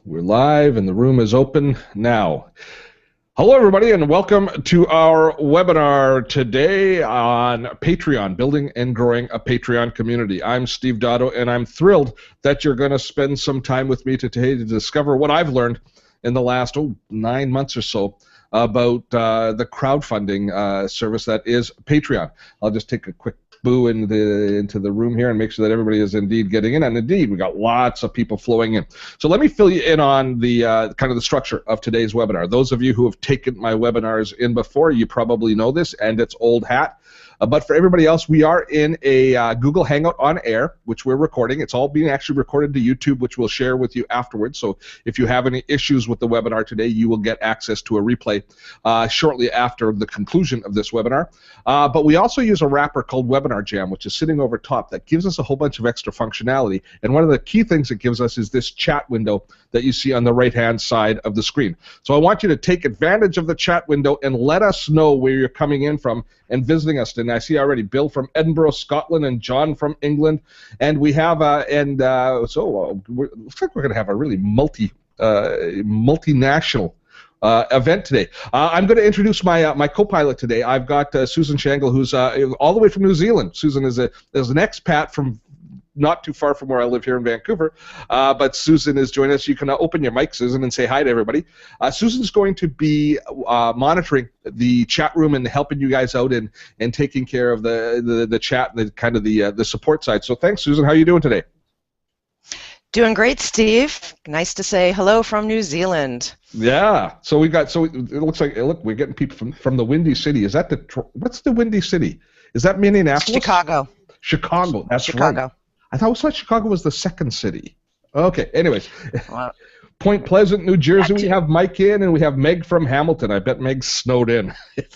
We're live and the room is open now. Hello, everybody, and welcome to our webinar today on Patreon, Building and Growing a Patreon Community. I'm Steve Dotto, and I'm thrilled that you're going to spend some time with me today to discover what I've learned in the last 9 months or so about the crowdfunding service that is Patreon. I'll just take a quick boo into the room here and make sure that everybody is indeed getting in. And indeed, we got lots of people flowing in. So let me fill you in on the kind of the structure of today's webinar. Those of you who have taken my webinars in before, you probably know this, and it's old hat. But for everybody else, we are in a Google Hangout on air, which we're recording. It's all being actually recorded to YouTube, which we'll share with you afterwards. So if you have any issues with the webinar today, you will get access to a replay shortly after the conclusion of this webinar. But we also use a wrapper called Webinar Jam, which is sitting over top that gives us a whole bunch of extra functionality. And one of the key things it gives us is this chat window that you see on the right-hand side of the screen. So I want you to take advantage of the chat window and let us know where you're coming in from and visiting us. And I see already Bill from Edinburgh, Scotland, and John from England. And we have, looks like we're going to have a really multinational event today. I'm going to introduce my co-pilot today. I've got Susan Shangle, who's all the way from New Zealand. Susan is an expat from not too far from where I live here in Vancouver, but Susan is joining us. You can open your mic, Susan, and say hi to everybody. Susan's going to be monitoring the chat room and helping you guys out and taking care of the chat and the support side. So thanks, Susan. How are you doing today? Doing great, Steve. Nice to say hello from New Zealand. Yeah. So it looks like we're getting people from the Windy City. Is that what's the Windy City? Is that Minneapolis? Chicago. Chicago. That's Chicago. Right. I thought Chicago was the second city. Okay, anyways. Wow. Point Pleasant, New Jersey, we have Mike in, and we have Meg from Hamilton. I bet Meg's snowed in.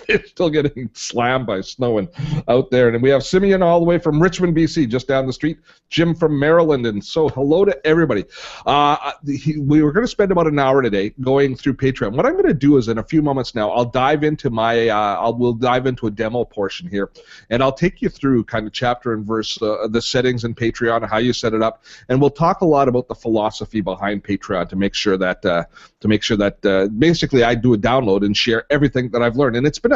They're still getting slammed by snowing out there. And we have Simeon all the way from Richmond, BC, just down the street. Jim from Maryland. And so hello to everybody. We were going to spend about an hour today going through Patreon. What I'm going to do is in a few moments now, I'll dive into we'll dive into a demo portion here, and I'll take you through kind of chapter and verse the settings in Patreon, how you set it up, and we'll talk a lot about the philosophy behind Patreon to make sure that basically I do a download and share everything that I've learned. And it's been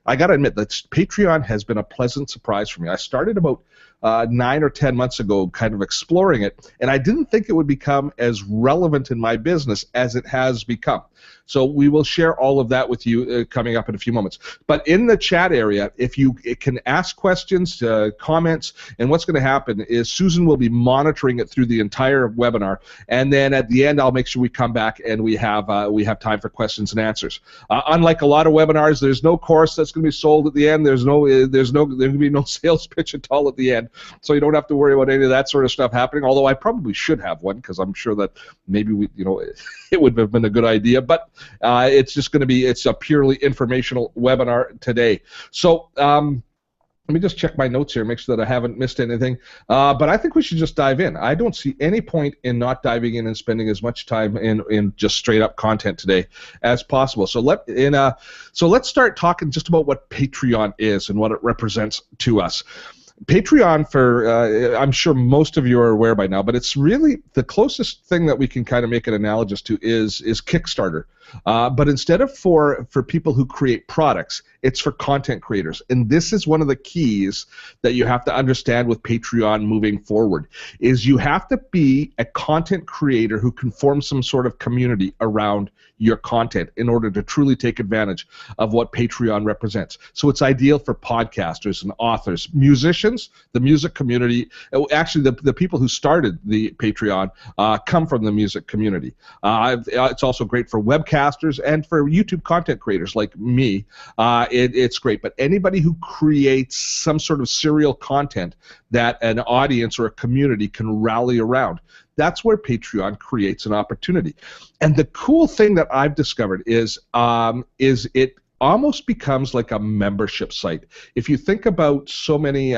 I got to admit that Patreon has been a pleasant surprise for me. I started about 9 or 10 months ago kind of exploring it, and I didn't think it would become as relevant in my business as it has become. So we will share all of that with you coming up in a few moments. But in the chat area, if you can ask questions, comments, and what's going to happen is Susan will be monitoring it through the entire webinar, and then at the end I'll make sure we come back and we have time for questions and answers. Unlike a lot of webinars, there's no course that's going to be sold at the end. There's going to be no sales pitch at all at the end, so you don't have to worry about any of that sort of stuff happening. Although I probably should have one because I'm sure that maybe it would have been a good idea. But it's a purely informational webinar today. So let me just check my notes here, make sure that I haven't missed anything. But I think we should just dive in. I don't see any point in not diving in and spending as much time in just straight up content today as possible. So let's start talking just about what Patreon is and what it represents to us. Patreon, I'm sure most of you are aware by now, but it's really the closest thing that we can kind of make an analogous to is Kickstarter. But instead of for people who create products, it's for content creators. And this is one of the keys that you have to understand with Patreon moving forward, is you have to be a content creator who can form some sort of community around your content in order to truly take advantage of what Patreon represents. So it's ideal for podcasters and authors, musicians, the music community. Actually, the people who started the Patreon come from the music community. It's also great for webcasters and for YouTube content creators like me. It's great. But anybody who creates some sort of serial content that an audience or a community can rally around, that's where Patreon creates an opportunity. And the cool thing that I've discovered is it almost becomes like a membership site. If you think about so many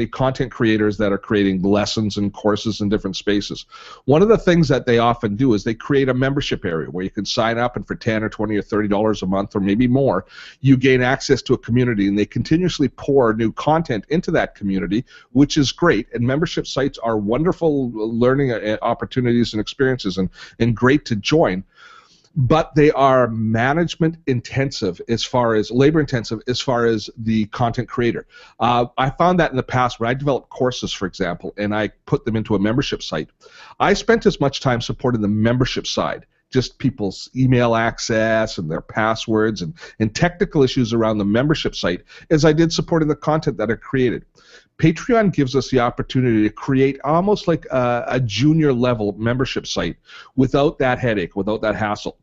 content creators that are creating lessons and courses in different spaces, one of the things that they often do is they create a membership area where you can sign up, and for $10 or $20 or $30 a month or maybe more, you gain access to a community, and they continuously pour new content into that community, which is great. And membership sites are wonderful learning opportunities and experiences, and great to join. But they are management intensive, as far as labor intensive, as far as the content creator. I found that in the past when I developed courses, for example, and I put them into a membership site, I spent as much time supporting the membership side, just people's email access and their passwords and technical issues around the membership site, as I did supporting the content that I created. Patreon gives us the opportunity to create almost like a junior level membership site without that headache, without that hassle.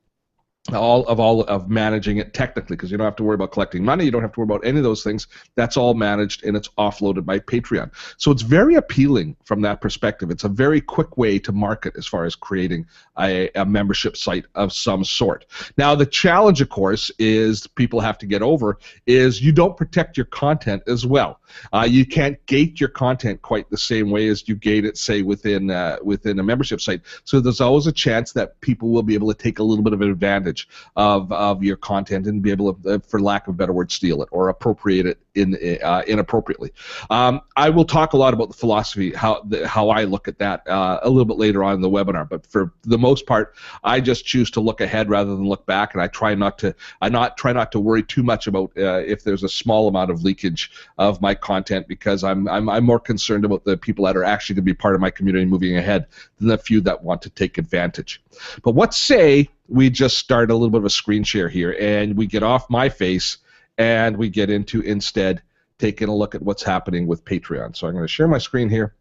All of managing it technically, because you don't have to worry about collecting money, you don't have to worry about any of those things. That's all managed, and it's offloaded by Patreon. So it's very appealing from that perspective. It's a very quick way to market as far as creating a membership site of some sort. Now, the challenge, of course, is people have to get over is you don't protect your content as well. You can't gate your content quite the same way as you gate it, say, within a membership site. So there's always a chance that people will be able to take a little bit of an advantage of your content and be able to, for lack of a better word, steal it or appropriate it inappropriately. I will talk a lot about the philosophy, how I look at that a little bit later on in the webinar. But for the most part, I just choose to look ahead rather than look back, and I try not to worry too much about if there's a small amount of leakage of my content, because I'm more concerned about the people that are actually going to be part of my community moving ahead than the few that want to take advantage. But what say we just start a little bit of a screen share here, and we get off my face and we get into instead taking a look at what's happening with Patreon. So I'm going to share my screen here,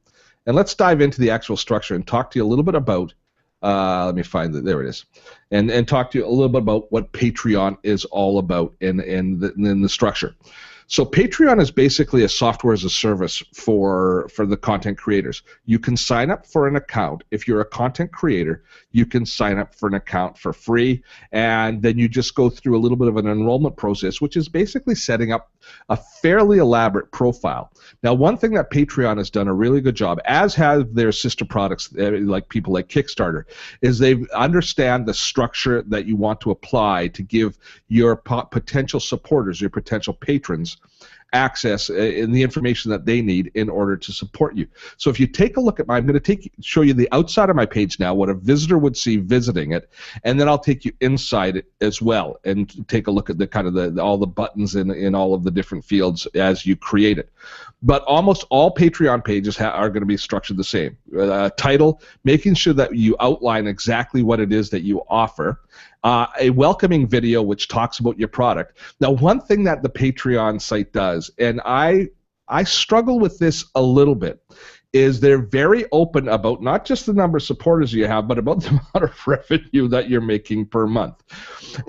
and let's dive into the actual structure and talk to you a little bit about, let me find it, there it is, and talk to you a little bit about what Patreon is all about in the structure. So Patreon is basically a software as a service for the content creators. You can sign up for an account. If you're a content creator, you can sign up for an account for free, and then you just go through a little bit of an enrollment process, which is basically setting up a fairly elaborate profile. Now, one thing that Patreon has done a really good job, as have their sister products, like people like Kickstarter, is they understand the structure that you want to apply to give your potential supporters, your potential patrons, access in the information that they need in order to support you. So if you take a look at I'm going to show you the outside of my page now, what a visitor would see visiting it, and then I'll take you inside it as well and take a look at the kind of all the buttons in all of the different fields as you create it. But almost all Patreon pages are going to be structured the same. Title, making sure that you outline exactly what it is that you offer. A welcoming video which talks about your product. Now, one thing that the Patreon site does, and I struggle with this a little bit, is they're very open about not just the number of supporters you have, but about the amount of revenue that you're making per month.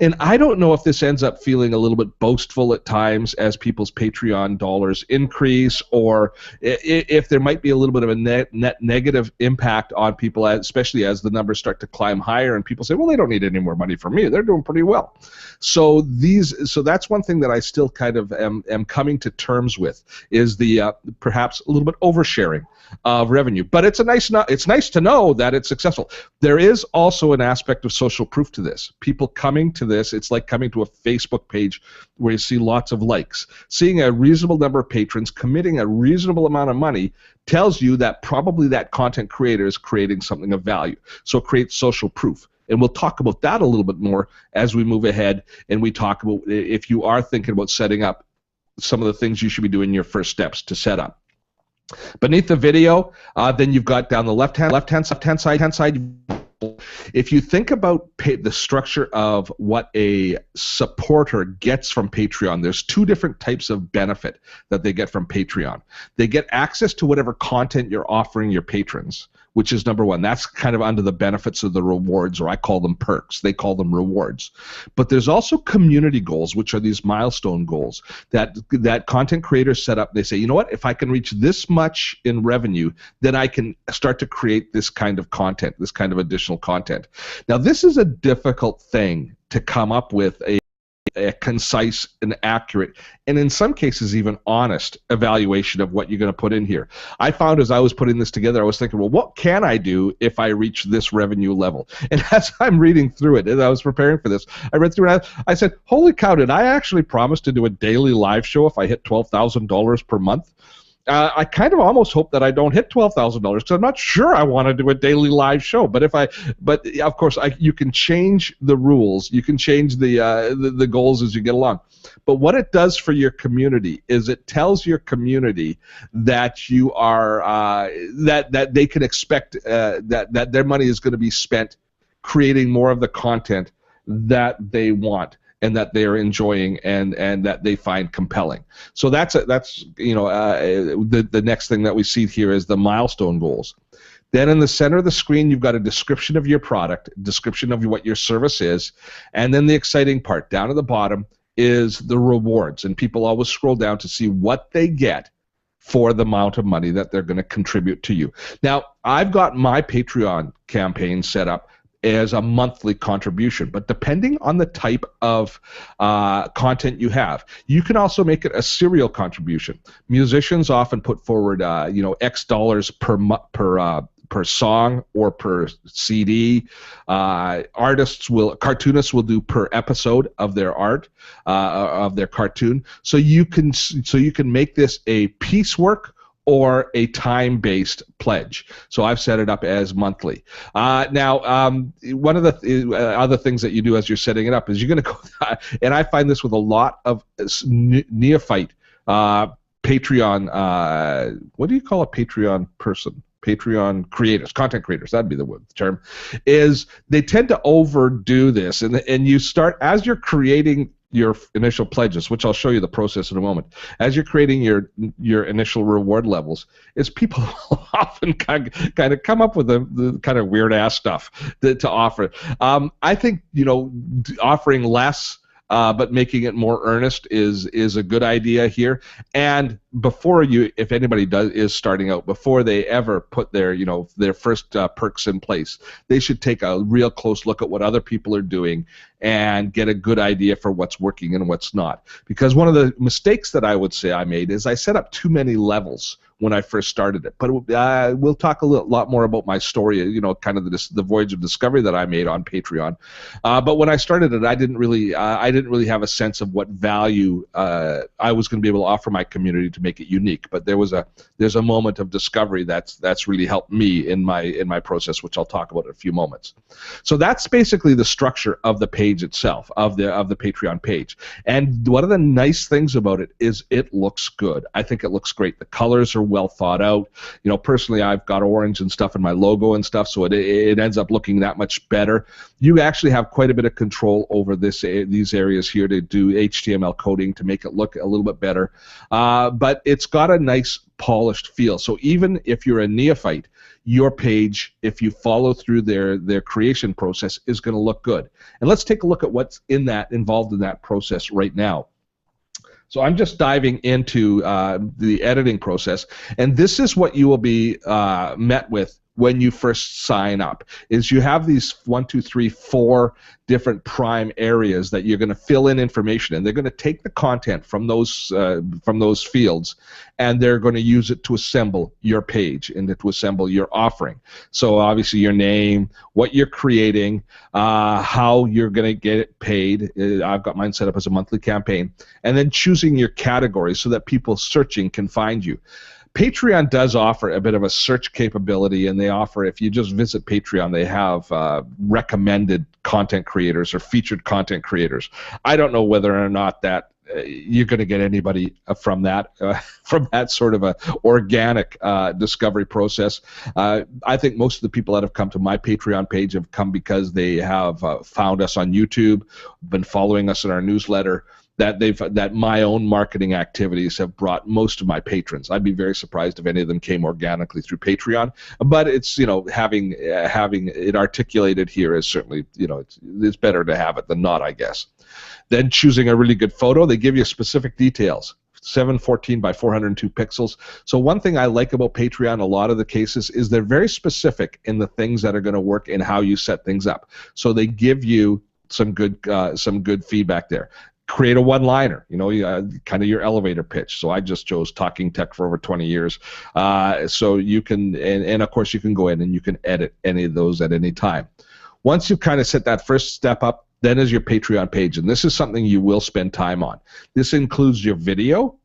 And I don't know if this ends up feeling a little bit boastful at times as people's Patreon dollars increase, or if there might be a little bit of a net negative impact on people, especially as the numbers start to climb higher and people say, well, they don't need any more money from me. They're doing pretty well. So that's one thing that I still kind of am coming to terms with, is the perhaps a little bit oversharing of revenue. But it's nice to know that it's successful. There is also an aspect of social proof to this. People coming to this, it's like coming to a Facebook page where you see lots of likes. Seeing a reasonable number of patrons committing a reasonable amount of money tells you that probably that content creator is creating something of value. So it creates social proof. And we'll talk about that a little bit more as we move ahead, and we talk about if you are thinking about setting up, some of the things you should be doing in your first steps to set up. Beneath the video, then you've got down the left-hand side. If you think about the structure of what a supporter gets from Patreon, there's two different types of benefit that they get from Patreon. They get access to whatever content you're offering your patrons, which is number one. That's kind of under the benefits of the rewards, or I call them perks. They call them rewards. But there's also community goals, which are these milestone goals that content creators set up. They say, you know what, if I can reach this much in revenue, then I can start to create this kind of content, this kind of additional content. Now, this is a difficult thing to come up with a concise and accurate, and in some cases even honest evaluation of what you're going to put in here. I found as I was putting this together, I was thinking, well, what can I do if I reach this revenue level? And as I'm reading through it, and I was preparing for this, I read through it, I said, holy cow, did I actually promise to do a daily live show if I hit $12,000 per month? I kind of almost hope that I don't hit $12,000 because I'm not sure I want to do a daily live show. But of course, you can change the rules. You can change the goals as you get along. But what it does for your community is it tells your community that you are that they can expect that their money is going to be spent creating more of the content that they want and that they're enjoying and that they find compelling. So that's the next thing that we see here is the milestone goals. Then in the center of the screen, you've got a description of your product, description of what your service is, and then the exciting part down at the bottom is the rewards. And people always scroll down to see what they get for the amount of money that they're going to contribute to you. Now, I've got my Patreon campaign set up as a monthly contribution, but depending on the type of content you have, you can also make it a serial contribution. Musicians often put forward, X dollars per song or per CD. Cartoonists will do per episode of their art, of their cartoon. So you can make this a piecework or a time-based pledge. So I've set it up as monthly. Now, one of the other things that you do as you're setting it up is you're going to go, and I find this with a lot of neophyte Patreon, what do you call a Patreon person? Patreon creators, content creators, that'd be the term, is they tend to overdo this, and you start, as you're creating your initial pledges, which I'll show you the process in a moment. As you're creating your initial reward levels, is people often kind of come up with the kind of weird ass stuff to offer. I think offering less but making it more earnest is a good idea here. And if anybody is starting out, before they ever put their first perks in place, they should take a real close look at what other people are doing and get a good idea for what's working and what's not. Because one of the mistakes that I would say I made is I set up too many levels when I first started it. But we'll talk a lot more about my story, kind of the voyage of discovery that I made on Patreon. But when I started it, I didn't really have a sense of what value I was going to be able to offer my community to make it unique. But there's a moment of discovery that's really helped me in my process, which I'll talk about in a few moments. So that's basically the structure of the page itself, of the Patreon page. And one of the nice things about it is it looks good. I think it looks great. The colors are well thought out. Personally, I've got orange and stuff in my logo and stuff, so it ends up looking that much better. You actually have quite a bit of control over these areas here to do HTML coding to make it look a little bit better. But it's got a nice polished feel. So even if you're a neophyte, your page, if you follow through their creation process, is going to look good. And let's take a look at what's involved in that process right now. So I'm just diving into the editing process, and this is what you will be met with when you first sign up. Is you have these 4 different prime areas that you're going to fill in information, and they're going to take the content from those fields, and they're going to use it to assemble your page and to assemble your offering. So obviously your name, what you're creating, how you're going to get it paid. I've got mine set up as a monthly campaign, and then choosing your categories so that people searching can find you. Patreon does offer a bit of a search capability, and they offer, if you just visit Patreon, they have recommended content creators or featured content creators. I don't know whether or not that you're going to get anybody from that sort of a organic discovery process. I think most of the people that have come to my Patreon page have come because they have found us on YouTube, been following us in our newsletter, that my own marketing activities have brought most of my patrons. I'd be very surprised if any of them came organically through Patreon, but it's having it articulated here is certainly it's better to have it than not, I guess. Then choosing a really good photo, they give you specific details. 714 by 402 pixels. So one thing I like about Patreon, a lot of the cases, is they're very specific in the things that are going to work and how you set things up. So they give you some good feedback there. create a one-liner, kind of your elevator pitch. So I just chose Talking Tech for over 20 years. So you can, and of course you can go in and you can edit any of those at any time. Once you kind of set that first step up, then is your Patreon page. And this is something you will spend time on. This includes your video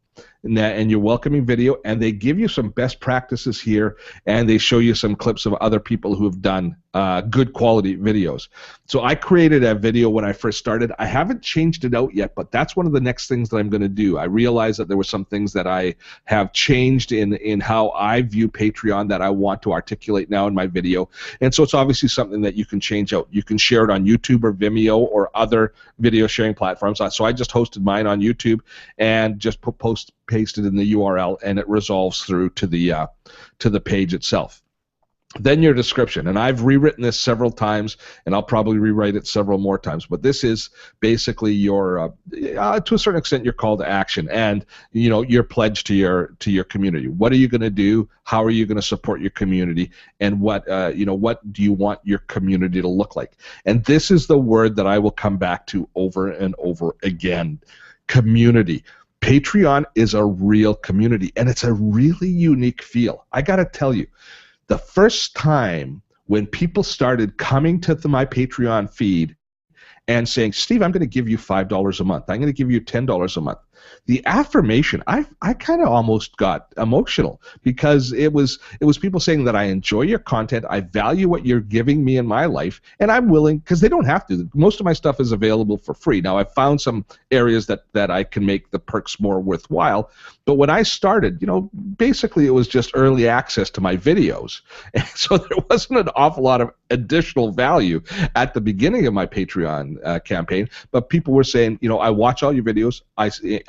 and your welcoming video, and they give you some best practices here, and they show you some clips of other people who have done good quality videos. So I created a video when I first started. I haven't changed it out yet, but that's one of the next things that I'm going to do. I realized that there were some things that I have changed in how I view Patreon that I want to articulate now in my video, and so it's obviously something that you can change out. You can share it on YouTube or Vimeo or other video sharing platforms. So I just hosted mine on YouTube and just pasted in the URL, and it resolves through to the page itself. Then your description, and I've rewritten this several times, and I'll probably rewrite it several more times, but this is basically your, to a certain extent, your call to action and your pledge to your community. What are you going to do? How are you going to support your community? And what do you want your community to look like? And this is the word that I will come back to over and over again: community. Patreon is a real community, and it's a really unique feel. I got to tell you, the first time when people started coming to my Patreon feed and saying, Steve, I'm going to give you $5 a month. I'm going to give you $10 a month. The affirmation, I kind of almost got emotional, because it was people saying that I enjoy your content, I value what you're giving me in my life, and I'm willing, because they don't have to. Most of my stuff is available for free. Now, I've found some areas that I can make the perks more worthwhile, but when I started, basically it was just early access to my videos, and so there wasn't an awful lot of additional value at the beginning of my Patreon campaign, but people were saying, I watch all your videos,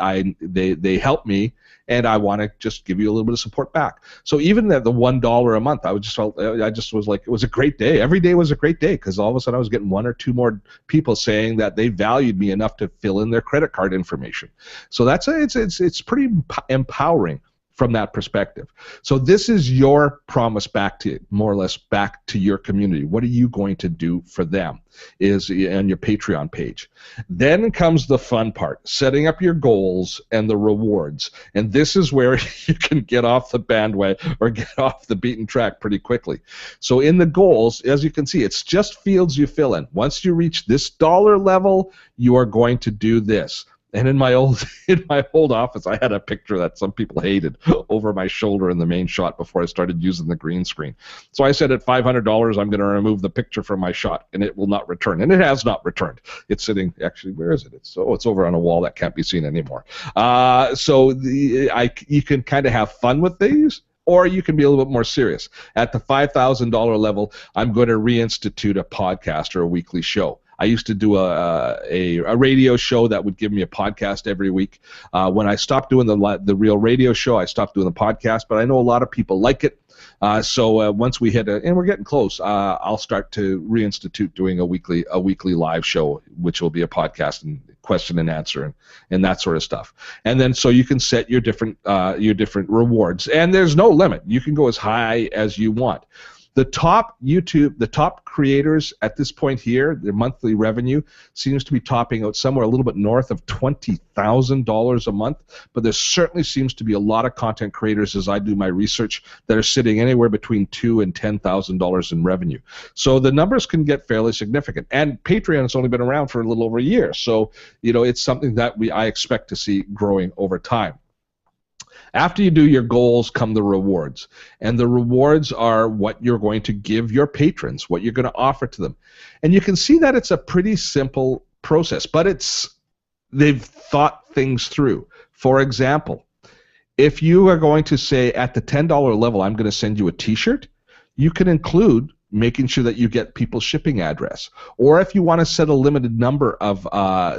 they help me, and I want to just give you a little bit of support back. So even at the $1 a month, I just was like, it was a great day. Every day was a great day, because all of a sudden I was getting one or two more people saying that they valued me enough to fill in their credit card information. So it's pretty empowering from that perspective. So this is your promise more or less back to your community. What are you going to do for them is on your Patreon page. Then comes the fun part, setting up your goals and the rewards. And this is where you can get off the bandwagon or get off the beaten track pretty quickly. So in the goals, as you can see, it's just fields you fill in. Once you reach this dollar level, you are going to do this. And in my old office, I had a picture that some people hated over my shoulder in the main shot before I started using the green screen. So I said at $500, I'm going to remove the picture from my shot, and it will not return. And it has not returned. It's sitting, actually, where is it? It's over on a wall that can't be seen anymore. You can kind of have fun with these, or you can be a little bit more serious. At the $5,000 level, I'm going to reinstitute a podcast or a weekly show. I used to do a radio show that would give me a podcast every week. When I stopped doing the real radio show, I stopped doing the podcast, but I know a lot of people like it. So once we hit and we're getting close, I'll start to reinstitute doing a weekly live show, which will be a podcast and question and answer and that sort of stuff. And then so you can set your different rewards, and there's no limit. You can go as high as you want. The top creators at this point here, their monthly revenue seems to be topping out somewhere a little bit north of $20,000 a month, but there certainly seems to be a lot of content creators, as I do my research, that are sitting anywhere between $2,000 and $10,000 in revenue. So the numbers can get fairly significant, and Patreon has only been around for a little over a year, so it's something that I expect to see growing over time. After you do your goals come the rewards, and the rewards are what you're going to give your patrons, what you're going to offer to them. And you can see that it's a pretty simple process, but they've thought things through. For example, if you are going to say at the $10 level, I'm going to send you a t-shirt, you can include making sure that you get people's shipping address. Or if you want to set a limited number of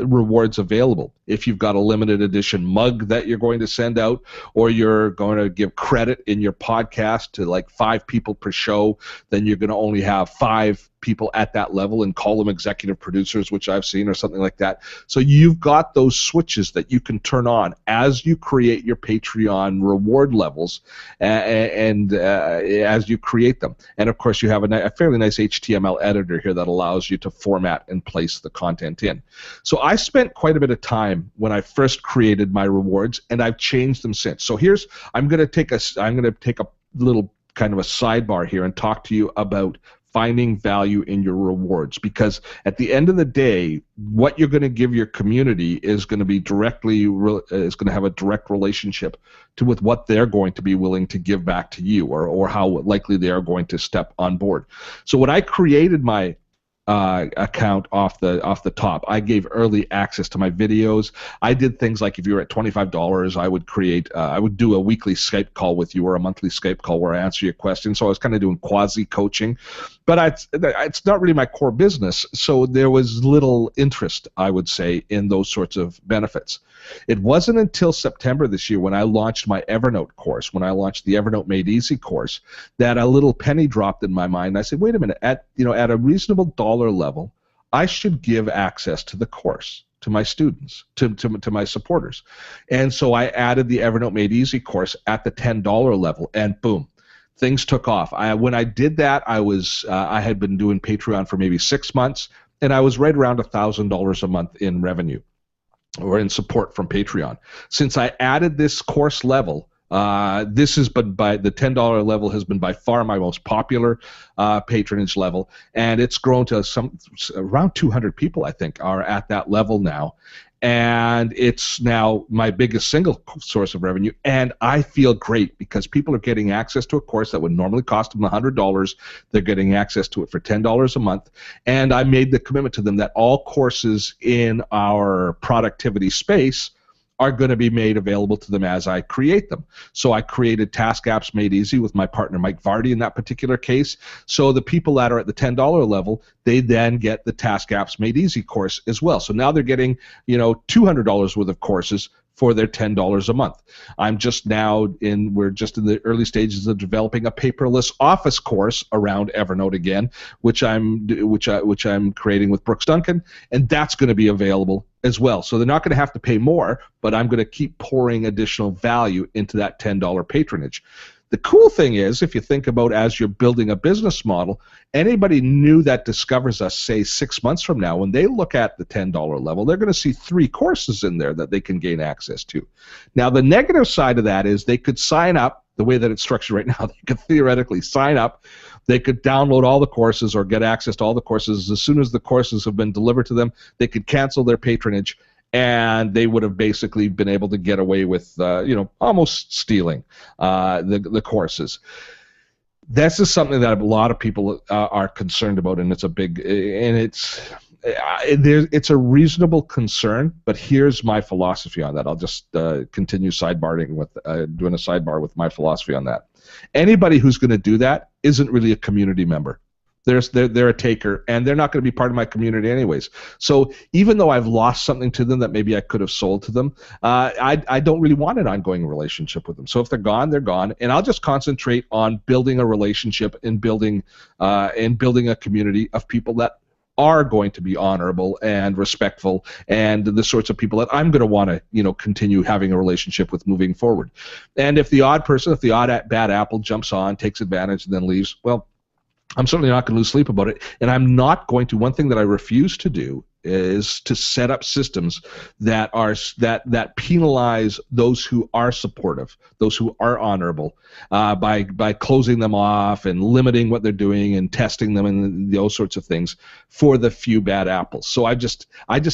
rewards available, if you've got a limited edition mug that you're going to send out, or you're going to give credit in your podcast to like 5 people per show, then you're going to only have 5 people at that level and call them executive producers, which I've seen, or something like that. So you've got those switches that you can turn on as you create your Patreon reward levels, and as you create them. And of course, you have a fairly nice HTML editor here that allows you to format and place the content in. So I spent quite a bit of time when I first created my rewards, and I've changed them since. So I'm going to take a little kind of a sidebar here and talk to you about finding value in your rewards, because at the end of the day, what you're going to give your community is going to be is going to have a direct relationship with what they're going to be willing to give back to you, or how likely they are going to step on board. So when I created my account off the top, I gave early access to my videos. I did things like, if you were at $25, I would do a weekly Skype call with you, or a monthly Skype call where I answer your questions. So I was kind of doing quasi coaching, but it's not really my core business. So there was little interest, I would say, in those sorts of benefits. It wasn't until September this year, when I launched my Evernote course, when I launched the Evernote Made Easy course, that a little penny dropped in my mind. I said, wait a minute, at a reasonable dollar level, I should give access to the course to my students, to my supporters. And so I added the Evernote Made Easy course at the $10 level, and boom, things took off. When I did that, I had been doing Patreon for maybe 6 months, and I was right around $1,000 a month in revenue, or in support from Patreon. Since I added this course level, this has been the $10 level has been by far my most popular patronage level, and it's grown to around 200 people, I think, are at that level now. And it's now my biggest single source of revenue, and I feel great because people are getting access to a course that would normally cost them $100. They're getting access to it for $10 a month, and I made the commitment to them that all courses in our productivity space are going to be made available to them as I create them. So I created Task Apps Made Easy with my partner Mike Vardy in that particular case. So the people that are at the $10 level, they then get the Task Apps Made Easy course as well. So now they're getting, $200 worth of courses for their $10 a month. we're just in the early stages of developing a paperless office course around Evernote again, which I'm creating with Brooks Duncan, and that's going to be available as well. So they're not going to have to pay more, but I'm going to keep pouring additional value into that $10 patronage. The cool thing is, if you think about as you're building a business model, anybody new that discovers us, say 6 months from now, when they look at the $10 level, they're going to see 3 courses in there that they can gain access to. Now, the negative side of that is they could sign up, the way that it's structured right now, they could theoretically sign up, they could download all the courses or get access to all the courses. As soon as the courses have been delivered to them, they could cancel their patronage, and they would have basically been able to get away with, almost stealing the courses. This is something that a lot of people are concerned about, and it's it's a reasonable concern. But here's my philosophy on that. I'll just continue doing a sidebar with my philosophy on that. Anybody who's going to do that isn't really a community member. They're a taker, and they're not going to be part of my community anyways. So even though I've lost something to them that maybe I could have sold to them, I don't really want an ongoing relationship with them. So if they're gone, they're gone, and I'll just concentrate on building a relationship and building a community of people that are going to be honorable and respectful, and the sorts of people that I'm going to want to continue having a relationship with moving forward. And if the odd bad apple jumps on, takes advantage, and then leaves, well, I'm certainly not going to lose sleep about it, and I'm not going to. One thing that I refuse to do is to set up systems that penalize those who are supportive, those who are honorable, by closing them off and limiting what they're doing and testing them and those sorts of things for the few bad apples. So I just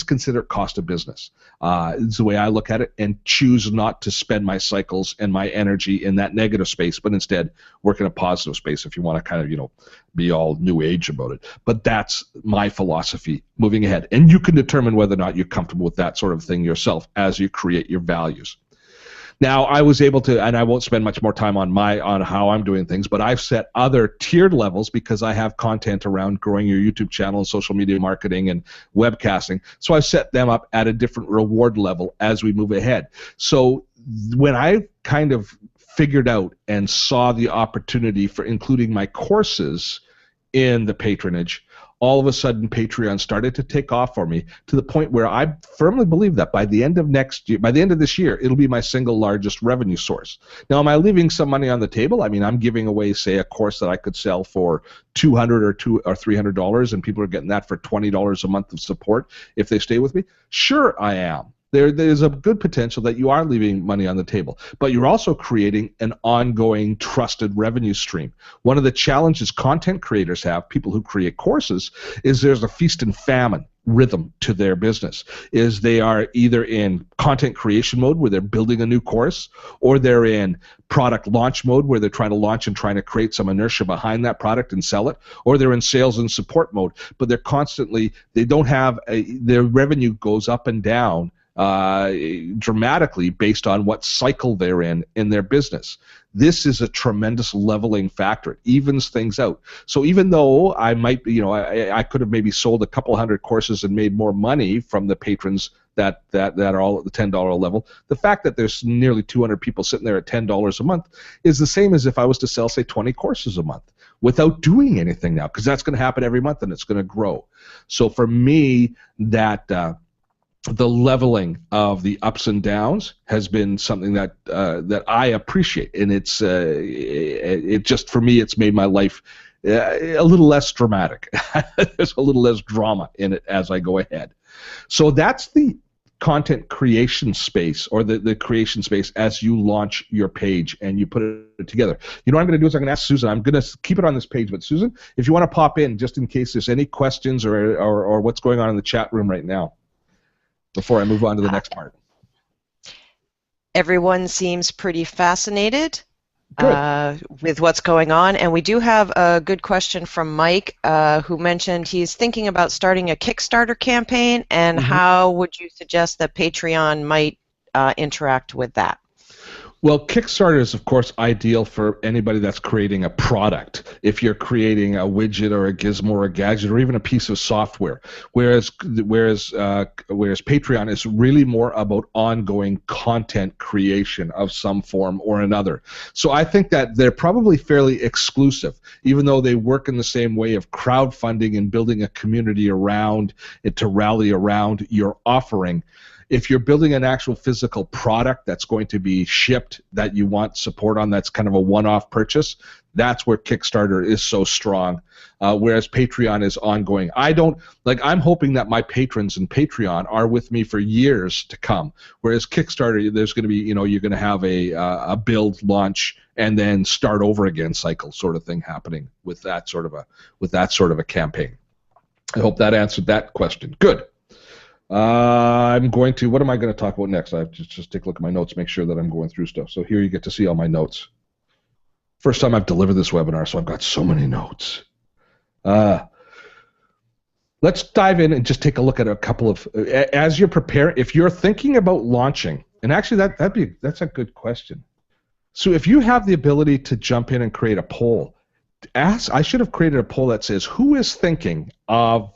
consider it cost of business. It's the way I look at it, and choose not to spend my cycles and my energy in that negative space, but instead work in a positive space, if you want to kind of be all new age about it. But that's my philosophy moving ahead. And you can determine whether or not you're comfortable with that sort of thing yourself as you create your values. Now, I was able to, and I won't spend much more time on how I'm doing things, but I've set other tiered levels because I have content around growing your YouTube channel and social media marketing and webcasting. So I've set them up at a different reward level as we move ahead. So when I kind of figured out and saw the opportunity for including my courses in the patronage, all of a sudden Patreon started to take off for me to the point where I firmly believe that by the end of this year, it'll be my single largest revenue source. Now, am I leaving some money on the table? I mean, I'm giving away, say, a course that I could sell for $200 or $300, and people are getting that for $20 a month of support if they stay with me. Sure, I am. There's a good potential that you are leaving money on the table, but you're also creating an ongoing trusted revenue stream. One of the challenges content creators have, people who create courses, is there's a feast and famine rhythm to their business. Is they are either in content creation mode where they're building a new course, or they're in product launch mode where they're trying to launch and trying to create some inertia behind that product and sell it, or they're in sales and support mode, but they're constantly, they don't have, their revenue goes up and down dramatically based on what cycle they're in their business. This is a tremendous leveling factor. It evens things out. So even though I might, I could have maybe sold a couple hundred courses and made more money from the patrons that are all at the $10 level, the fact that there's nearly 200 people sitting there at $10 a month is the same as if I was to sell, say, 20 courses a month without doing anything now, because that's going to happen every month and it's going to grow. So for me, that the leveling of the ups and downs has been something that I appreciate, and it just, for me, it's made my life a little less dramatic. There's a little less drama in it as I go ahead. So that's the content creation space, or the creation space as you launch your page and you put it together. You know what I'm going to do is I'm going to ask Susan. I'm going to keep it on this page, but Susan, if you want to pop in just in case there's any questions or what's going on in the chat room right now, before I move on to the next part. Everyone seems pretty fascinated with what's going on, and we do have a good question from Mike, who mentioned he's thinking about starting a Kickstarter campaign, and how would you suggest that Patreon might interact with that? Well, Kickstarter is, of course, ideal for anybody that's creating a product. If you're creating a widget or a gizmo or a gadget or even a piece of software, whereas Patreon is really more about ongoing content creation of some form or another. So I think that they're probably fairly exclusive, even though they work in the same way of crowdfunding and building a community around it to rally around your offering. If you're building an actual physical product that's going to be shipped, that you want support on, that's kind of a one-off purchase, that's where Kickstarter is so strong, whereas Patreon is ongoing. I'm hoping that my patrons in Patreon are with me for years to come, whereas Kickstarter, there's going to be, you're going to have a build, launch, and then start over again cycle sort of thing happening with that sort of a campaign. I hope that answered that question. Good. What am I going to talk about next? I have to just take a look at my notes, make sure that I'm going through stuff. So here you get to see all my notes. First time I've delivered this webinar, so I've got so many notes. Let's dive in and just take a look at a couple of, as you're preparing, if you're thinking about launching, and actually that's a good question. So if you have the ability to jump in and create a poll, I should have created a poll that says, who is thinking of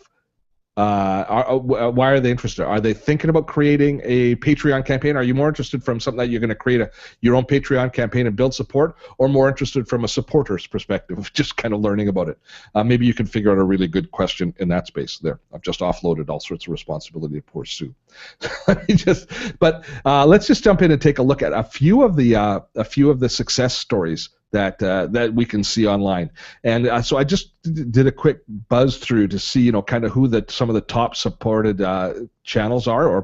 why are they interested? Are they thinking about creating a Patreon campaign? Are you more interested from something that you're going to create your own Patreon campaign and build support, or more interested from a supporter's perspective of just kind of learning about it? Maybe you can figure out a really good question in that space there. I've just offloaded all sorts of responsibility to poor Sue. Let's just jump in and take a look at a few of the success stories that we can see online. And so I just did a quick buzz through to see, kind of who some of the top supported channels are, or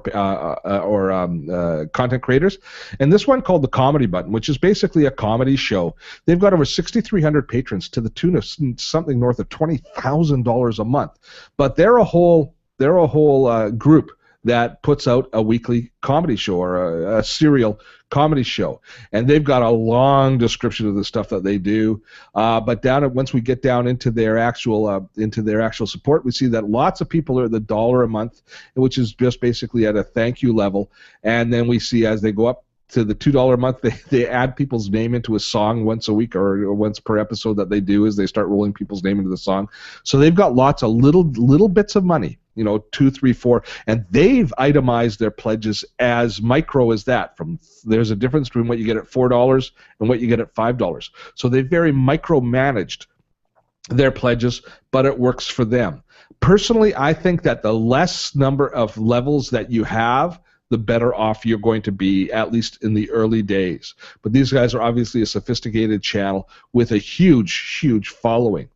content creators. And this one called The Comedy Button, which is basically a comedy show. They've got over 6,300 patrons to the tune of something north of $20,000 a month. But they're a whole group that puts out a weekly comedy show, or a serial comedy show, and they've got a long description of the stuff that they do. But once we get down into their actual support, we see that lots of people are at the $1 a month, which is just basically at a thank you level. And then we see as they go up to the $2 a month, they add people's name into a song once a week, or once per episode that they do, is they start rolling people's name into the song. So they've got lots of little bits of money, 2, 3, 4, and they've itemized their pledges as micro as that. There's a difference between what you get at $4 and what you get at $5. So they've very micromanaged their pledges, but it works for them. Personally, I think that the less number of levels that you have, the better off you're going to be, at least in the early days. But these guys are obviously a sophisticated channel with a huge, huge following.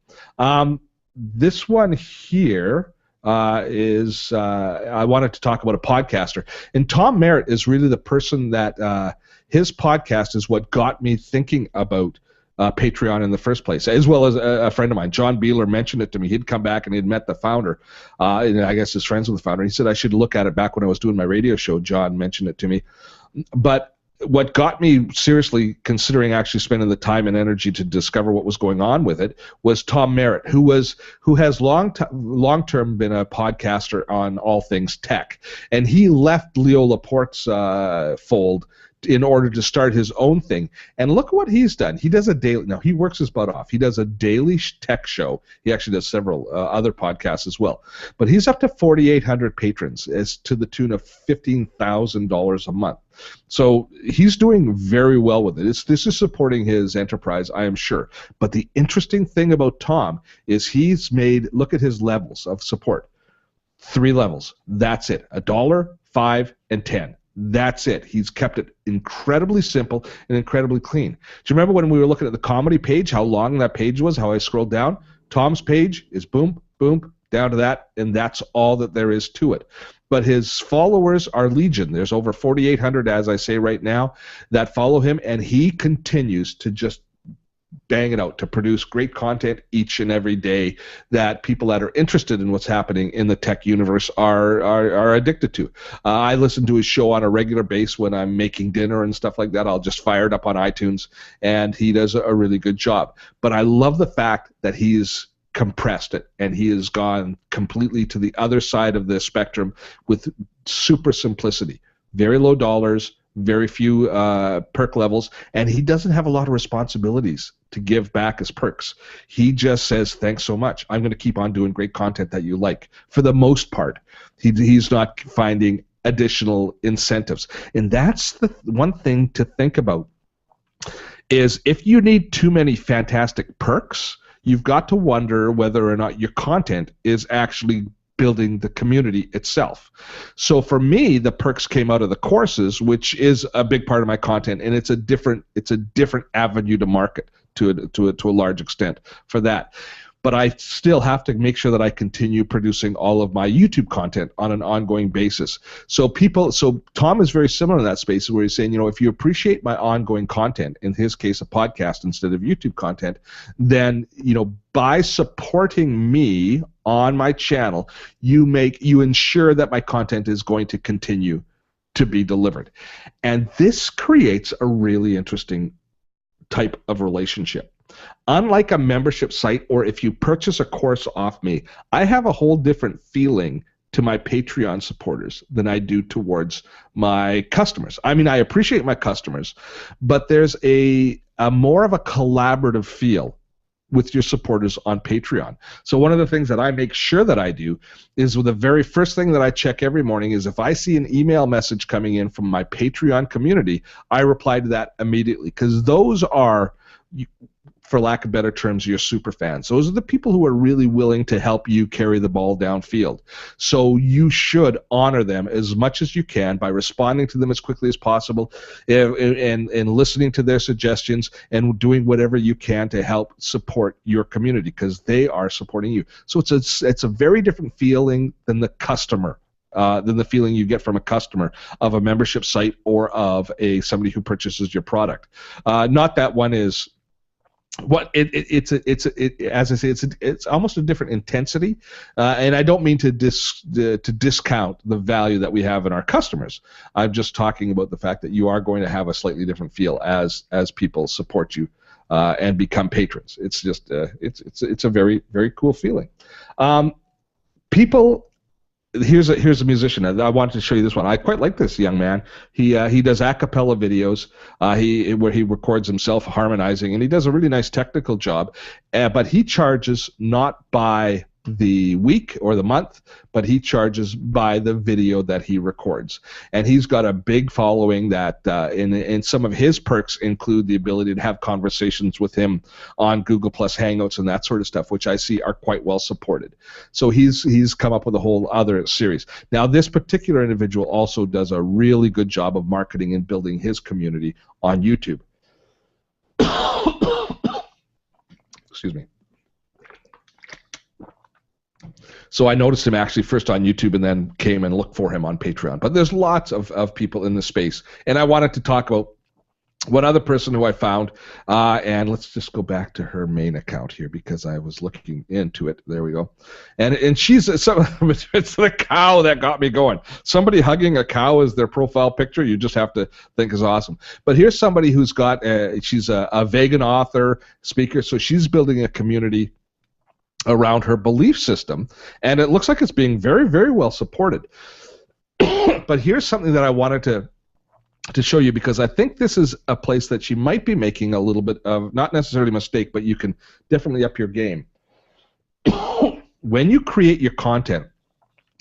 This one here is I wanted to talk about a podcaster. And Tom Merritt is really the person that his podcast is what got me thinking about Patreon in the first place, as well as a friend of mine, John Beeler, mentioned it to me. He'd come back and he'd met the founder, and I guess his friends with the founder. He said I should look at it back when I was doing my radio show. John mentioned it to me. But what got me seriously considering actually spending the time and energy to discover what was going on with it was Tom Merritt, who has long-term been a podcaster on all things tech. And he left Leo Laporte's fold in order to start his own thing. And look what he's done. He does a daily, now he works his butt off. He does a daily tech show. He actually does several other podcasts as well. But he's up to 4,800 patrons, as to the tune of $15,000 a month. So he's doing very well with it. This is supporting his enterprise, I am sure. But the interesting thing about Tom is he's made, look at his levels of support. 3 levels. That's it. $1, $5, and $10. That's it. He's kept it incredibly simple and incredibly clean. Do you remember when we were looking at the comedy page, how long that page was, how I scrolled down? Tom's page is boom, boom, down to that, and that's all that there is to it. But his followers are legion. There's over 4,800, as I say right now, that follow him, and he continues to just bang it out, to produce great content each and every day that people that are interested in what's happening in the tech universe are addicted to. I listen to his show on a regular basis when I'm making dinner and stuff like that. I'll just fire it up on iTunes, and he does a really good job. But I love the fact that he's compressed it, and he has gone completely to the other side of the spectrum with super simplicity. Very low dollars, very few perk levels, and he doesn't have a lot of responsibilities to give back as perks. He just says, thanks so much. I'm going to keep on doing great content that you like. For the most part, he's not finding additional incentives. And that's the one thing to think about, is if you need too many fantastic perks, you've got to wonder whether or not your content is actually building the community itself. So for me, the perks came out of the courses, which is a big part of my content, and it's a different avenue to market to a large extent for that. But I still have to make sure that I continue producing all of my YouTube content on an ongoing basis. So Tom is very similar in that space, where he's saying, if you appreciate my ongoing content, in his case a podcast instead of YouTube content, then by supporting me on my channel, you ensure that my content is going to continue to be delivered. And this creates a really interesting type of relationship. Unlike a membership site, or if you purchase a course off me, I have a whole different feeling to my Patreon supporters than I do towards my customers. I mean, I appreciate my customers, but there's a more of a collaborative feel with your supporters on Patreon. So one of the things that I make sure that I do is, the very first thing that I check every morning is, if I see an email message coming in from my Patreon community, I reply to that immediately, because those are, for lack of better terms, your super fans. Those are the people who are really willing to help you carry the ball downfield. So you should honor them as much as you can by responding to them as quickly as possible, and listening to their suggestions, and doing whatever you can to help support your community, because they are supporting you. So it's a very different feeling than the customer. Than the feeling you get from a customer of a membership site or of somebody who purchases your product. Not that one is as I say, it's almost a different intensity, and I don't mean to discount the value that we have in our customers. I'm just talking about the fact that you are going to have a slightly different feel as people support you and become patrons. It's just it's a very, very cool feeling. People. Here's a musician. I wanted to show you this one. I quite like this young man. He does a cappella videos where he records himself harmonizing, and he does a really nice technical job. But he charges not by the week or the month, but he charges by the video that he records. And he's got a big following that in some of his perks include the ability to have conversations with him on Google Plus Hangouts and that sort of stuff, which I see are quite well supported. So he's come up with a whole other series. Now, this particular individual also does a really good job of marketing and building his community on YouTube. Excuse me. So I noticed him actually first on YouTube and then came and looked for him on Patreon. But there's lots of people in the space. And I wanted to talk about one other person who I found. And let's just go back to her main account here because I was looking into it. There we go. And she's it's the cow that got me going. Somebody hugging a cow as their profile picture, you just have to think is awesome. But here's somebody who's got, she's a vegan author, speaker. So she's building a community around her belief system, and it looks like it's being very, very well supported. But here's something that I wanted to show you because I think this is a place that she might be making a little bit of, not necessarily a mistake, but you can definitely up your game. When you create your content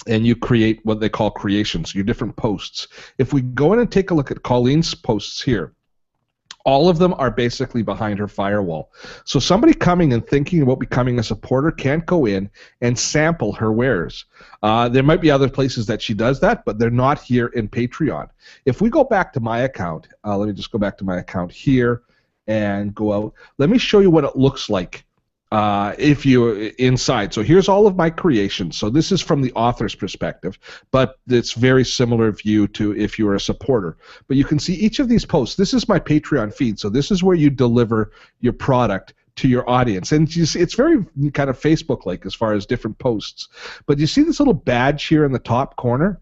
and you create what they call creations, your different posts, if we go in and take a look at Colleen's posts here, all of them are basically behind her firewall. So somebody coming and thinking about becoming a supporter can't go in and sample her wares. There might be other places that she does that, but they're not here in Patreon. If we go back to my account, let me just go back to my account here and go out. Let me show you what it looks like if you're inside. So here's all of my creations. So this is from the author's perspective, but it's very similar view to if you were a supporter. But you can see each of these posts. This is my Patreon feed. So this is where you deliver your product to your audience. And you see, it's very kind of Facebook-like as far as different posts. But you see this little badge here in the top corner?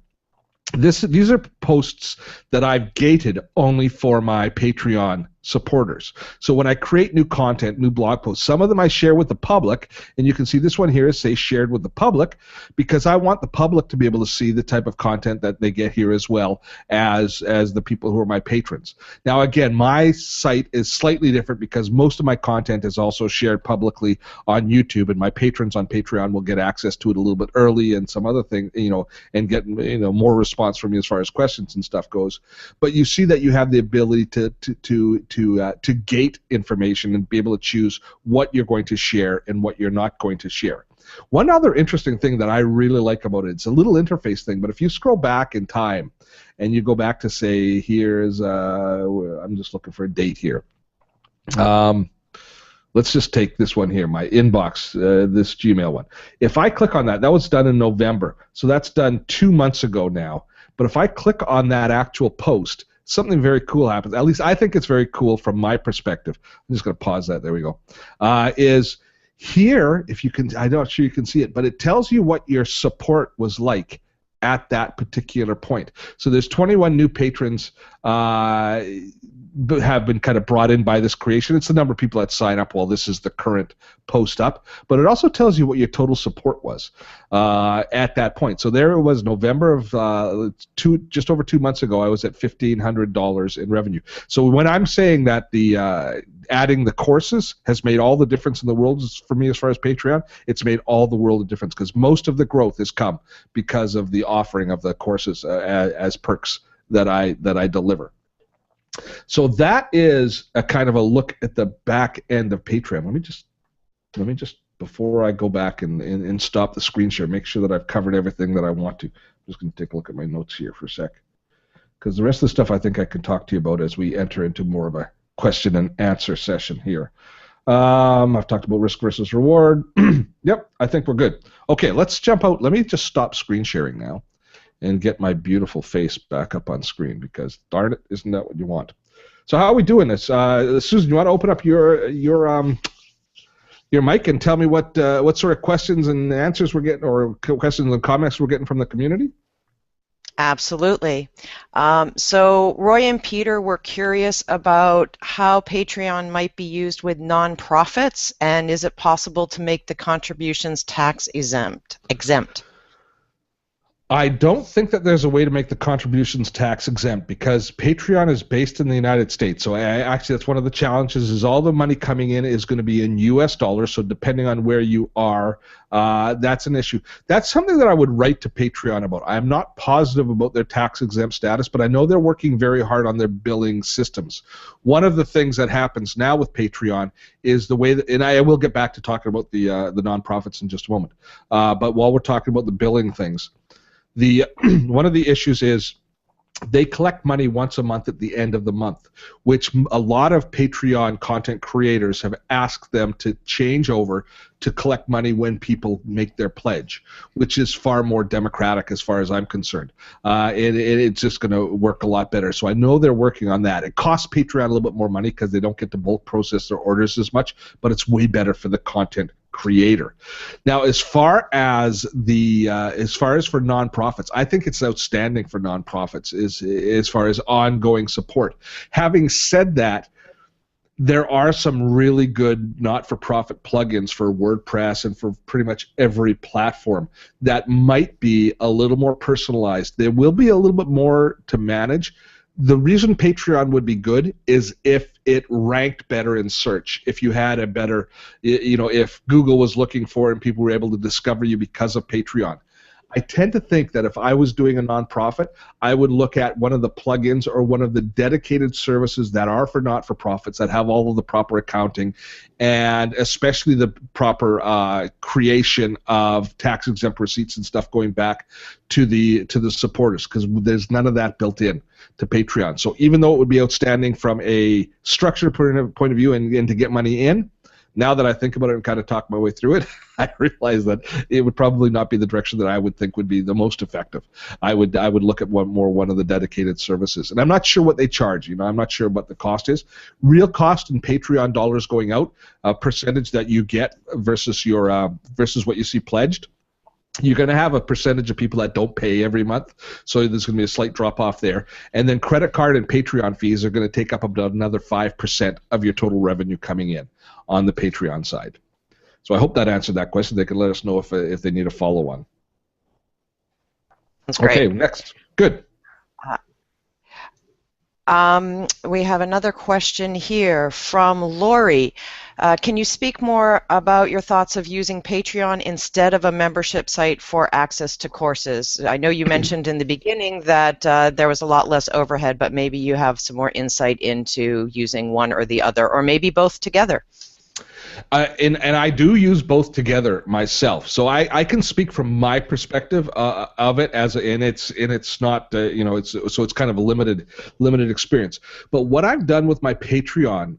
These are posts that I've gated only for my Patreon supporters. So when I create new content, new blog posts, some of them I share with the public, and you can see this one here is say shared with the public because I want the public to be able to see the type of content that they get here as well as the people who are my patrons. Now again, my site is slightly different because most of my content is also shared publicly on YouTube, and my patrons on Patreon will get access to it a little bit early and some other thing, and get more response from me as far as questions and stuff goes. But you see that you have the ability to gate information and be able to choose what you're going to share and what you're not going to share. One other interesting thing that I really like about it, it's a little interface thing, but if you scroll back in time and you go back to say, here's, I'm just looking for a date here. Let's just take this one here, my inbox, this Gmail one. If I click on that, that was done in November, so that's done 2 months ago now. But if I click on that actual post, something very cool happens. At least I think it's very cool from my perspective. I'm just going to pause that. There we go. Is here, if you can, I'm not sure you can see it, but it tells you what your support was like at that particular point. So there's 21 new patrons have been kind of brought in by this creation. It's the number of people that sign up while this is the current post up, but it also tells you what your total support was at that point. So there it was, November of just over 2 months ago, I was at $1,500 in revenue. So when I'm saying that the adding the courses has made all the difference in the world for me as far as Patreon, it's made all the world of difference because most of the growth has come because of the offering of the courses as perks that I deliver. So that is a kind of a look at the back end of Patreon. Let me just before I go back and stop the screen share, make sure that I've covered everything that I want to. I'm just going to take a look at my notes here for a sec, because the rest of the stuff I think I can talk to you about as we enter into more of a question and answer session here. I've talked about risk versus reward. Yep, I think we're good. Okay, let's jump out. Let me just stop screen sharing now and get my beautiful face back up on screen, because darn it, isn't that what you want? So how are we doing this? Susan, you want to open up your mic and tell me what sort of questions and answers we're getting, or questions and comments we're getting from the community? Absolutely. So Roy and Peter were curious about how Patreon might be used with nonprofits, and is it possible to make the contributions tax exempt? I don't think that there's a way to make the contributions tax exempt because Patreon is based in the United States. So actually, that's one of the challenges is all the money coming in is going to be in U.S. dollars. So depending on where you are, that's an issue. That's something that I would write to Patreon about. I'm not positive about their tax exempt status, but I know they're working very hard on their billing systems. One of the things that happens now with Patreon is the way that, and I will get back to talking about the nonprofits in just a moment. But while we're talking about the billing things, one of the issues is they collect money once a month at the end of the month, which a lot of Patreon content creators have asked them to change over to collect money when people make their pledge, which is far more democratic as far as I'm concerned. It's just going to work a lot better. So I know they're working on that. It costs Patreon a little bit more money because they don't get to bulk process their orders as much, but it's way better for the content creator. Now, as far as for nonprofits, I think it's outstanding for nonprofits as far as ongoing support. Having said that, there are some really good not-for-profit plugins for WordPress and for pretty much every platform that might be a little more personalized. There will be a little bit more to manage. The reason Patreon would be good is if it ranked better in search. If you had a better, if Google was looking for and people were able to discover you because of Patreon. I tend to think that if I was doing a nonprofit, I would look at one of the plugins or one of the dedicated services that are for not-for-profits that have all of the proper accounting and especially the proper creation of tax-exempt receipts and stuff going back to the supporters, because there's none of that built in to Patreon. So even though it would be outstanding from a structured point of view and to get money in, now that I think about it and kind of talk my way through it, I realize that it would probably not be the direction that I would think would be the most effective. I would look at one of the dedicated services, and I'm not sure what they charge. I'm not sure what the cost is. Real cost in Patreon dollars going out, a percentage that you get versus versus what you see pledged. You're going to have a percentage of people that don't pay every month, so there's going to be a slight drop-off there. And then credit card and Patreon fees are going to take up about another 5% of your total revenue coming in on the Patreon side. So I hope that answered that question. They can let us know if they need a follow-on. That's great. Okay, next. Good. We have another question here from Lori. Can you speak more about your thoughts of using Patreon instead of a membership site for access to courses? I know you mentioned in the beginning that there was a lot less overhead, but maybe you have some more insight into using one or the other, or maybe both together. And I do use both together myself, so I can speak from my perspective of it it's not it's kind of a limited experience. But what I've done with my Patreon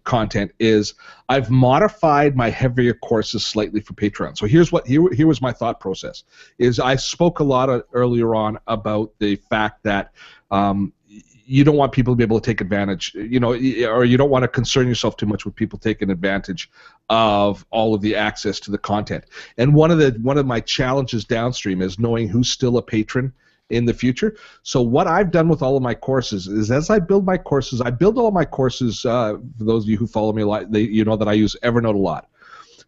content is I've modified my heavier courses slightly for Patreon. So here was my thought process. Is I spoke a lot earlier on about the fact that you don't want people to be able to take advantage, or you don't want to concern yourself too much with people taking advantage of all of the access to the content. And one of my challenges downstream is knowing who's still a patron in the future. So what I've done with all of my courses is as I build my courses, I build all my courses, for those of you who follow me a lot, you know that I use Evernote a lot.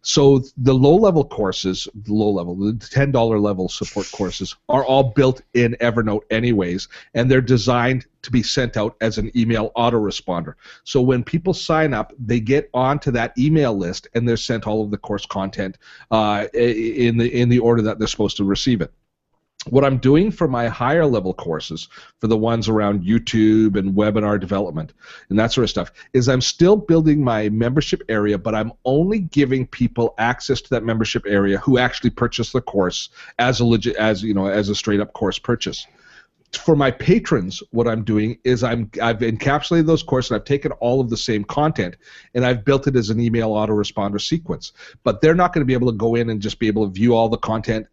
So the low-level courses, the $10 level support courses, are all built in Evernote anyways, and they're designed to be sent out as an email autoresponder. So when people sign up, they get onto that email list, and they're sent all of the course content in the order that they're supposed to receive it. What I'm doing for my higher level courses, for the ones around YouTube and webinar development and that sort of stuff, is I'm still building my membership area, but I'm only giving people access to that membership area who actually purchase the course as a straight up course purchase. For my patrons, what I'm doing is I've encapsulated those courses, and I've taken all of the same content, and I've built it as an email autoresponder sequence. But they're not going to be able to go in and just be able to view all the content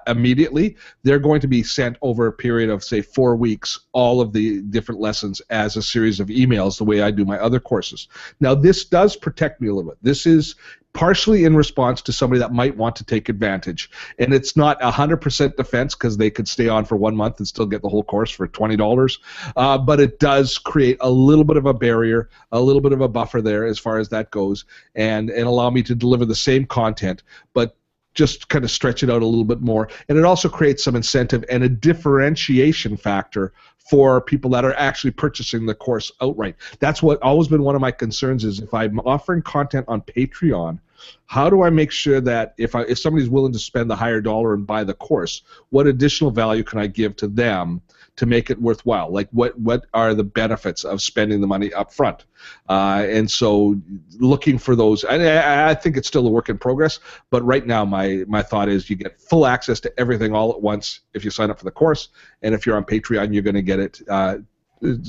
immediately. They're going to be sent over a period of, say, 4 weeks, all of the different lessons as a series of emails, the way I do my other courses. Now, this does protect me a little bit. This is partially in response to somebody that might want to take advantage. And it's not 100% defense, because they could stay on for 1 month and still get the whole course for $20. But it does create a little bit of a barrier, a little bit of a buffer there as far as that goes, and allow me to deliver the same content, but just kind of stretch it out a little bit more. And it also creates some incentive and a differentiation factor for people that are actually purchasing the course outright. That's what always been one of my concerns is if I'm offering content on Patreon, how do I make sure that if somebody's willing to spend the higher dollar and buy the course, what additional value can I give to them to make it worthwhile? Like what are the benefits of spending the money up front? And so looking for those, I think it's still a work in progress, but right now my thought is you get full access to everything all at once if you sign up for the course, and if you're on Patreon, you're going to get it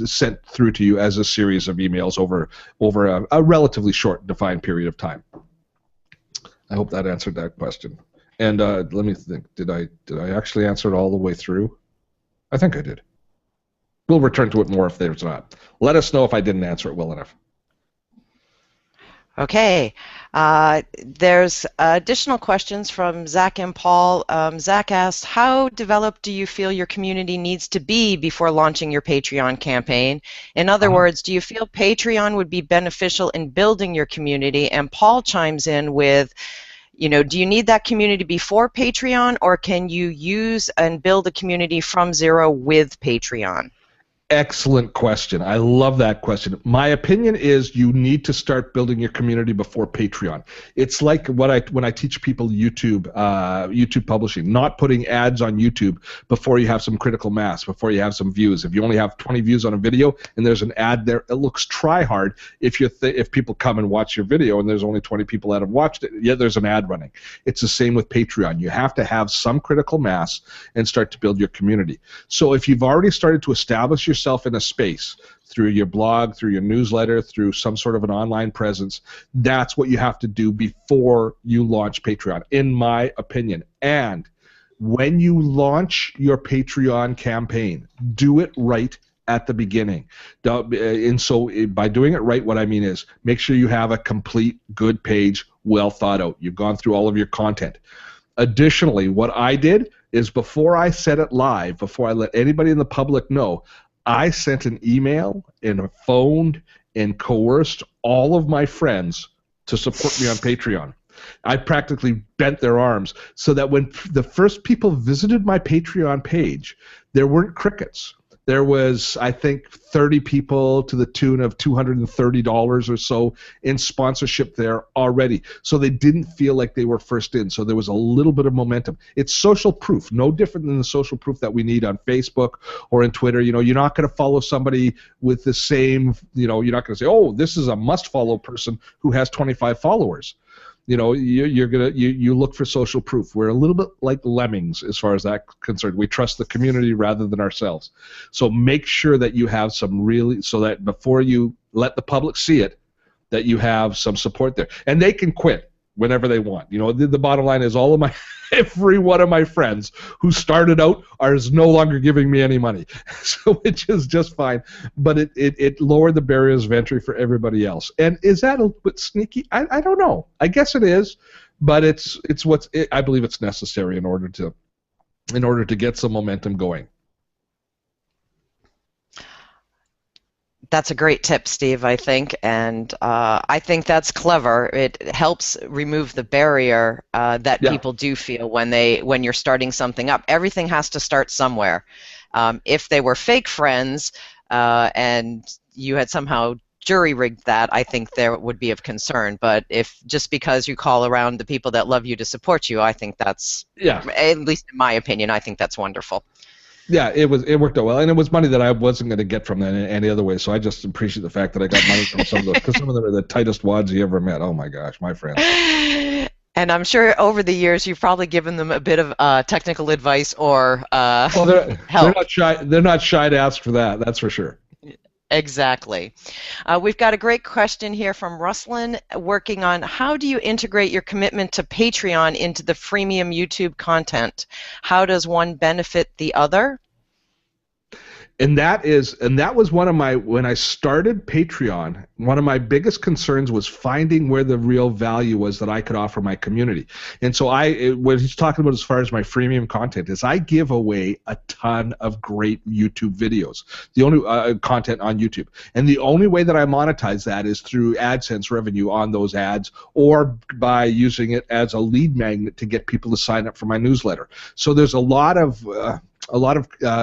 sent through to you as a series of emails over a relatively short defined period of time. I hope that answered that question. And let me think, did I actually answer it all the way through? I think I did. We'll return to it more if there's not. Let us know if I didn't answer it well enough. Okay. There's additional questions from Zach and Paul. Zach asked, how developed do you feel your community needs to be before launching your Patreon campaign? In other words, do you feel Patreon would be beneficial in building your community? And Paul chimes in with, do you need that community before Patreon, or can you use and build a community from zero with Patreon? Excellent question. I love that question. My opinion is you need to start building your community before Patreon. It's like when I teach people YouTube publishing, not putting ads on YouTube before you have some critical mass, before you have some views. If you only have 20 views on a video and there's an ad there, it looks try hard if people come and watch your video and there's only 20 people that have watched it, yet there's an ad running. It's the same with Patreon. You have to have some critical mass and start to build your community. So if you've already started to establish yourself in a space through your blog, through your newsletter, through some sort of an online presence, that's what you have to do before you launch Patreon, in my opinion. And when you launch your Patreon campaign, do it right at the beginning. And so by doing it right, what I mean is make sure you have a complete, good page, well thought out. You've gone through all of your content. Additionally, what I did is before I set it live, before I let anybody in the public know, I sent an email and phoned and coerced all of my friends to support me on Patreon. I practically bent their arms so that when the first people visited my Patreon page, there weren't crickets. There was, I think, 30 people to the tune of $230 or so in sponsorship there already. So they didn't feel like they were first in. So there was a little bit of momentum. It's social proof, no different than the social proof that we need on Facebook or in Twitter. You're not going to follow somebody with the same, you're not going to say, oh, this is a must-follow person who has 25 followers. You look for social proof. We're a little bit like lemmings as far as that's concerned. We trust the community rather than ourselves. So make sure that you have so that before you let the public see it, that you have some support there. And they can quit whenever they want. The bottom line is every one of my friends who started out is no longer giving me any money, so which is just fine. But it lowered the barriers of entry for everybody else. And is that a little bit sneaky? I don't know. I guess it is, but I believe it's necessary in order to get some momentum going. That's a great tip, Steve, I think, and I think that's clever. It helps remove the barrier that people do feel when you're starting something up. Everything has to start somewhere. If they were fake friends and you had somehow jury-rigged that, I think there would be of concern. But if just because you call around the people that love you to support you, I think that's, at least in my opinion, I think that's wonderful. Yeah, it worked out well, and it was money that I wasn't going to get from them any other way. So I just appreciate the fact that I got money from some of those, because some of them are the tightest wads you ever met. Oh my gosh, my friends. And I'm sure over the years you've probably given them a bit of technical advice or help. They're not shy to ask for that. That's for sure. Exactly. We've got a great question here from Ruslan working on how do you integrate your commitment to Patreon into the freemium YouTube content? How does one benefit the other? And that was one of my, when I started Patreon, one of my biggest concerns was finding where the real value was that I could offer my community. And so what he's talking about as far as my freemium content is I give away a ton of great YouTube videos, the only content on YouTube. And the only way that I monetize that is through AdSense revenue on those ads, or by using it as a lead magnet to get people to sign up for my newsletter. So there's a lot of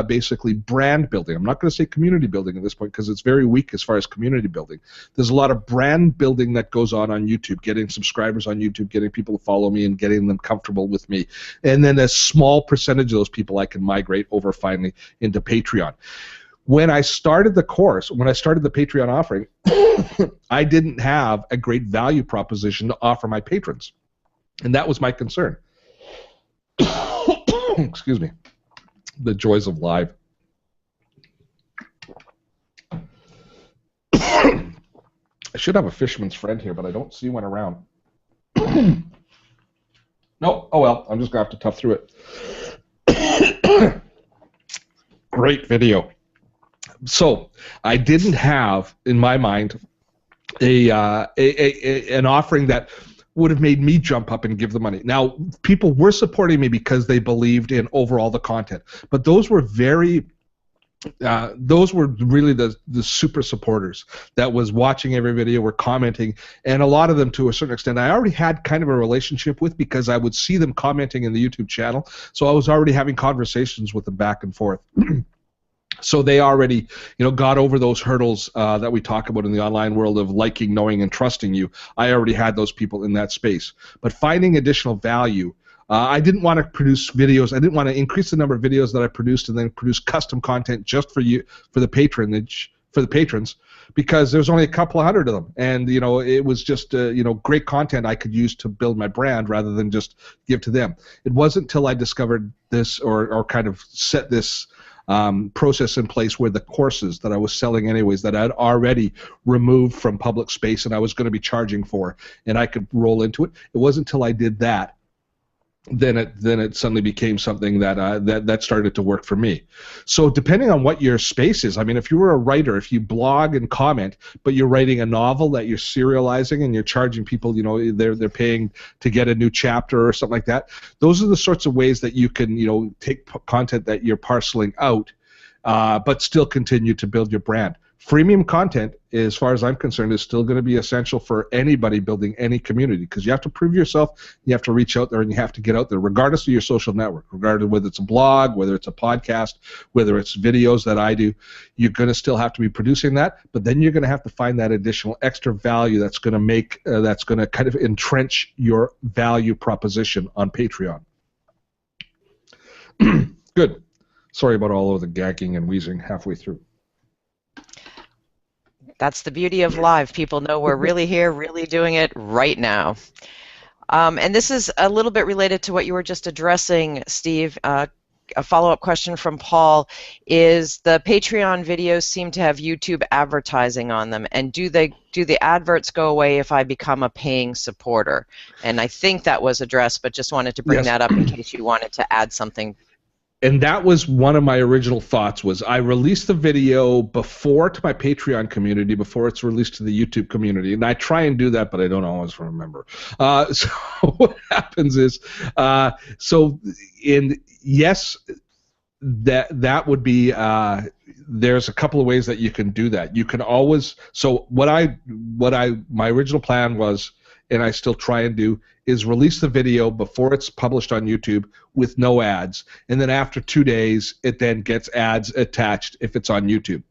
basically brand building. I'm not going to say community building at this point because it's very weak as far as community building. There's a lot of brand building that goes on YouTube, getting subscribers on YouTube, getting people to follow me and getting them comfortable with me. And then a small percentage of those people I can migrate over finally into Patreon. When I started the course, when I started the Patreon offering, I didn't have a great value proposition to offer my patrons. And that was my concern. Excuse me. The joys of live. I should have a fisherman's friend here, but I don't see one around. No, oh well, I'm just going to have to tough through it. Great video. So, I didn't have, in my mind, an offering that would have made me jump up and give the money. Now, people were supporting me because they believed in overall the content, but those were really the super supporters that was watching every video, were commenting, and a lot of them, to a certain extent, I already had kind of a relationship with because I would see them commenting in the YouTube channel, so I was already having conversations with them back and forth. So they already, got over those hurdles that we talk about in the online world of liking, knowing, and trusting you. I already had those people in that space. But finding additional value, I didn't want to produce videos. I didn't want to increase the number of videos that I produced and then produce custom content just for the patrons, because there's only a couple of hundred of them, and it was just great content I could use to build my brand rather than just give to them. It wasn't until I discovered this or kind of set this process in place where the courses that I was selling anyways that I'd already removed from public space and I was going to be charging for, and I could roll into it. It wasn't until I did that then it suddenly became something that started to work for me. So depending on what your space is, I mean, if you were a writer, if you blog and comment, but you're writing a novel that you're serializing and you're charging people, they're paying to get a new chapter or something like that, those are the sorts of ways that you can, take content that you're parceling out, but still continue to build your brand. Freemium content, as far as I'm concerned, is still going to be essential for anybody building any community, because you have to prove yourself, you have to reach out there, and you have to get out there, regardless of your social network, regardless of whether it's a blog, whether it's a podcast, whether it's videos that I do. You're going to still have to be producing that, but then you're going to have to find that additional extra value that's going to kind of entrench your value proposition on Patreon. Good. Sorry about all of the gagging and wheezing halfway through. That's the beauty of live. People know we're really here, really doing it right now. And this is a little bit related to what you were just addressing, Steve. A follow-up question from Paul is, the Patreon videos seem to have YouTube advertising on them, and do the adverts go away if I become a paying supporter? And I think that was addressed, but just wanted to bring that up in case you wanted to add something. And that was one of my original thoughts, was I released the video before to my Patreon community, before it's released to the YouTube community. And I try and do that, but I don't always remember. So what happens is, yes, that would be, there's a couple of ways that you can do that. You can always, so my original plan was, and I still try and do, is release the video before it's published on YouTube with no ads, and then after 2 days it then gets ads attached if it's on YouTube.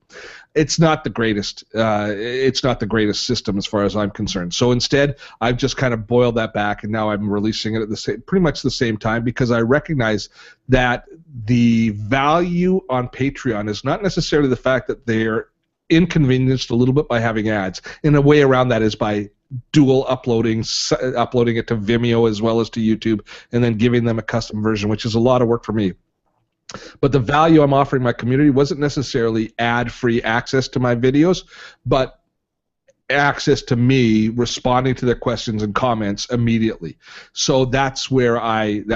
It's not the greatest. It's not the greatest system as far as I'm concerned. So instead, I've just kind of boiled that back, and now I'm releasing it at pretty much the same time, because I recognize that the value on Patreon is not necessarily the fact that they're inconvenienced a little bit by having ads. And a way around that is by dual uploading it to Vimeo as well as to YouTube, and then giving them a custom version, which is a lot of work for me. But the value I'm offering my community wasn't necessarily ad-free access to my videos, but access to me responding to their questions and comments immediately. So that's where I've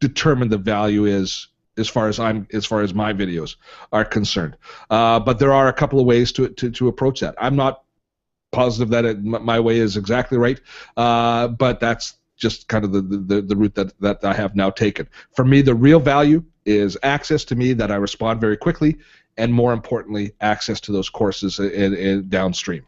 determined the value is as far as my videos are concerned. But there are a couple of ways to approach that. I'm not positive that my way is exactly right, but that's just kind of the route that I have now taken. For me, the real value is access to me that I respond very quickly, and more importantly, access to those courses in downstream.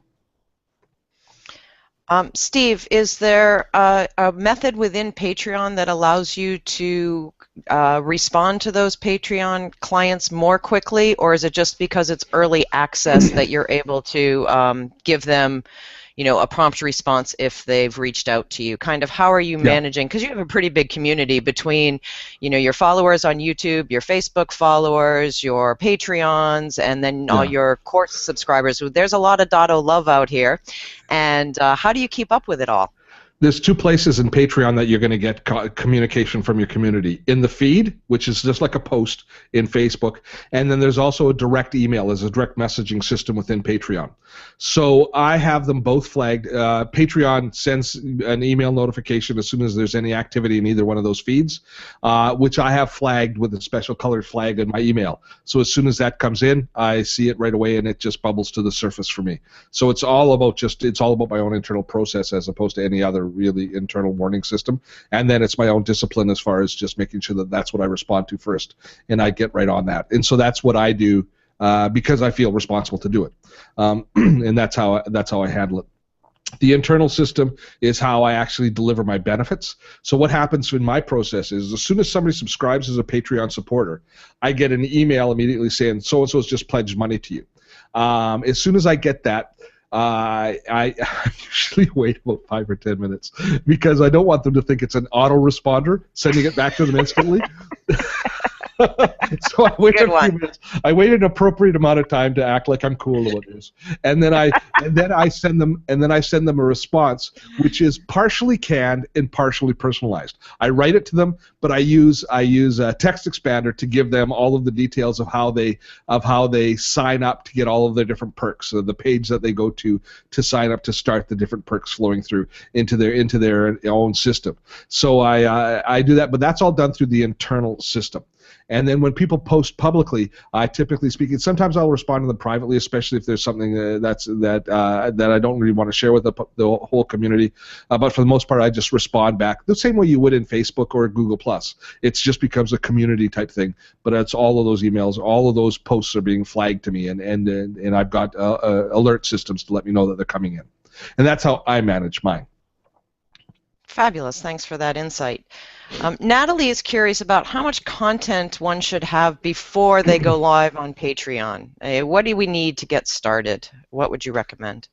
Steve, is there a method within Patreon that allows you to respond to those Patreon clients more quickly, or is it just because it's early access that you're able to give them, a prompt response if they've reached out to you? Kind of how are you managing, because you have a pretty big community between, your followers on YouTube, your Facebook followers, your Patreons, and then all your course subscribers. There's a lot of Dotto love out here, and how do you keep up with it all? There's two places in Patreon that you're going to get communication from your community. In the feed, which is just like a post in Facebook, and then there's also a direct email as a direct messaging system within Patreon. So I have them both flagged. Patreon sends an email notification as soon as there's any activity in either one of those feeds, which I have flagged with a special colored flag in my email. So as soon as that comes in, I see it right away, and it just bubbles to the surface for me. So it's all about my own internal process as opposed to any other really internal warning system, and then it's my own discipline as far as just making sure that that's what I respond to first, and I get right on that. And so that's what I do because I feel responsible to do it, and that's how I handle it. The internal system is how I actually deliver my benefits. So what happens in my process is as soon as somebody subscribes as a Patreon supporter, I get an email immediately saying so-and-so's just pledged money to you. As soon as I get that, I usually wait about 5 or 10 minutes because I don't want them to think it's an autoresponder sending it back to them instantly. So I wait a few minutes. I wait an appropriate amount of time to act like I'm cool about this, and then I send them a response which is partially canned and partially personalized. I write it to them, but I use a text expander to give them all of the details of how they sign up to get all of their different perks. So the page that they go to sign up to start the different perks flowing through into their own system. So I do that, but that's all done through the internal system. And then when people post publicly, I typically speak. Sometimes I'll respond to them privately, especially if there's something that I don't really want to share with the whole community. But for the most part, I just respond back the same way you would in Facebook or Google+. It just becomes a community type thing. But it's all of those emails, all of those posts are being flagged to me, and I've got alert systems to let me know that they're coming in. And that's how I manage mine. Fabulous. Thanks for that insight. Natalie is curious about how much content one should have before they go live on Patreon. What do we need to get started? What would you recommend?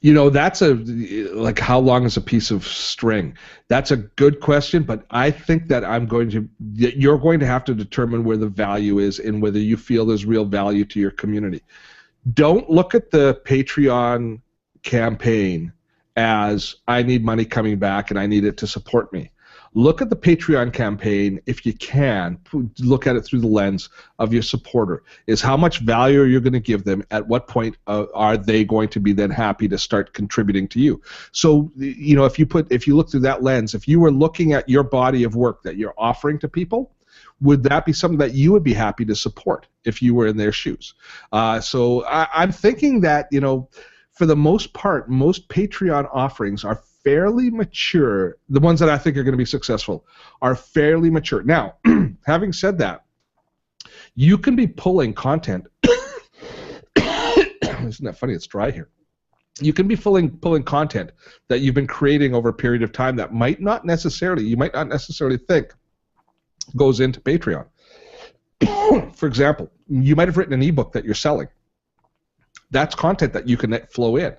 That's like how long is a piece of string? That's a good question, but I think that you're going to have to determine where the value is and whether you feel there's real value to your community. Don't look at the Patreon campaign as I need money coming back and I need it to support me. Look at the Patreon campaign, if you can, look at it through the lens of your supporter. Is how much value are you going to give them? At what point are they going to be then happy to start contributing to you? So, if you look through that lens, if you were looking at your body of work that you're offering to people, would that be something that you would be happy to support if you were in their shoes? So I'm thinking that, for the most part, most Patreon offerings are fairly mature. The ones that I think are going to be successful are fairly mature. Now, having said that, you can be pulling content. Isn't that funny? It's dry here. You can be pulling content that you've been creating over a period of time that you might not necessarily think goes into Patreon. For example, you might have written an ebook that you're selling. That's content that you can flow in.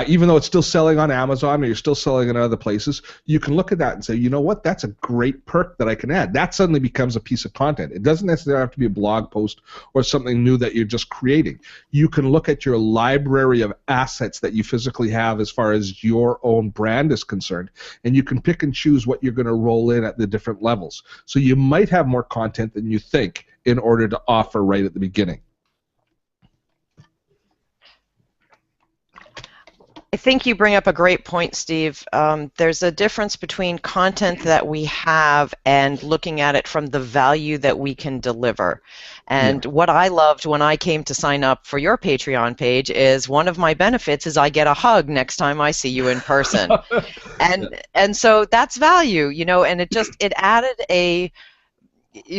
Even though it's still selling on Amazon or you're still selling in other places, you can look at that and say, you know what, that's a great perk that I can add. That suddenly becomes a piece of content. It doesn't necessarily have to be a blog post or something new that you're just creating. You can look at your library of assets that you physically have as far as your own brand is concerned, and you can pick and choose what you're going to roll in at the different levels. So you might have more content than you think in order to offer right at the beginning. think you bring up a great point, Steve. There's a difference between content that we have and looking at it from the value that we can deliver. And what I loved when I came to sign up for your Patreon page is one of my benefits is I get a hug next time I see you in person. And so that's value, you know, and it added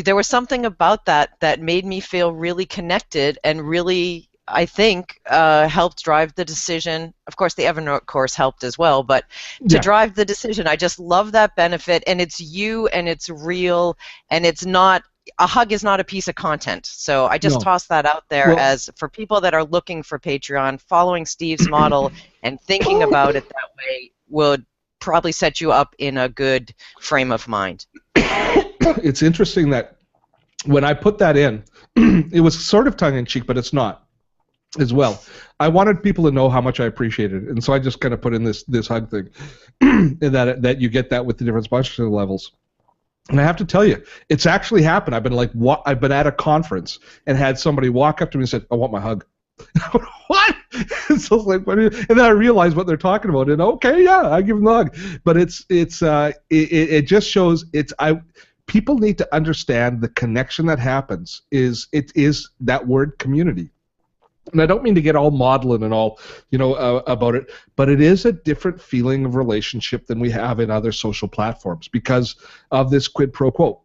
there was something about that made me feel really connected and really, I think, helped drive the decision. Of course, the Evernote course helped as well, but to drive the decision, I just love that benefit, and it's you, and it's real, and it's not, a hug is not a piece of content. So I just toss that out there as for people that are looking for Patreon, following Steve's model and thinking about it that way would probably set you up in a good frame of mind. It's interesting that when I put that in, it was sort of tongue-in-cheek, but it's not as well. I wanted people to know how much I appreciated it, and so I just kind of put in this hug thing, and that you get that with the different sponsorship levels. And I have to tell you, it's actually happened. I've been at a conference and had somebody walk up to me and said, "I want my hug." What? So like, and then I realized what they're talking about, and okay, yeah, I give them the hug. But it just shows people need to understand the connection that happens is that word community. And I don't mean to get all maudlin and all, about it, but it is a different feeling of relationship than we have in other social platforms because of this quid pro quo.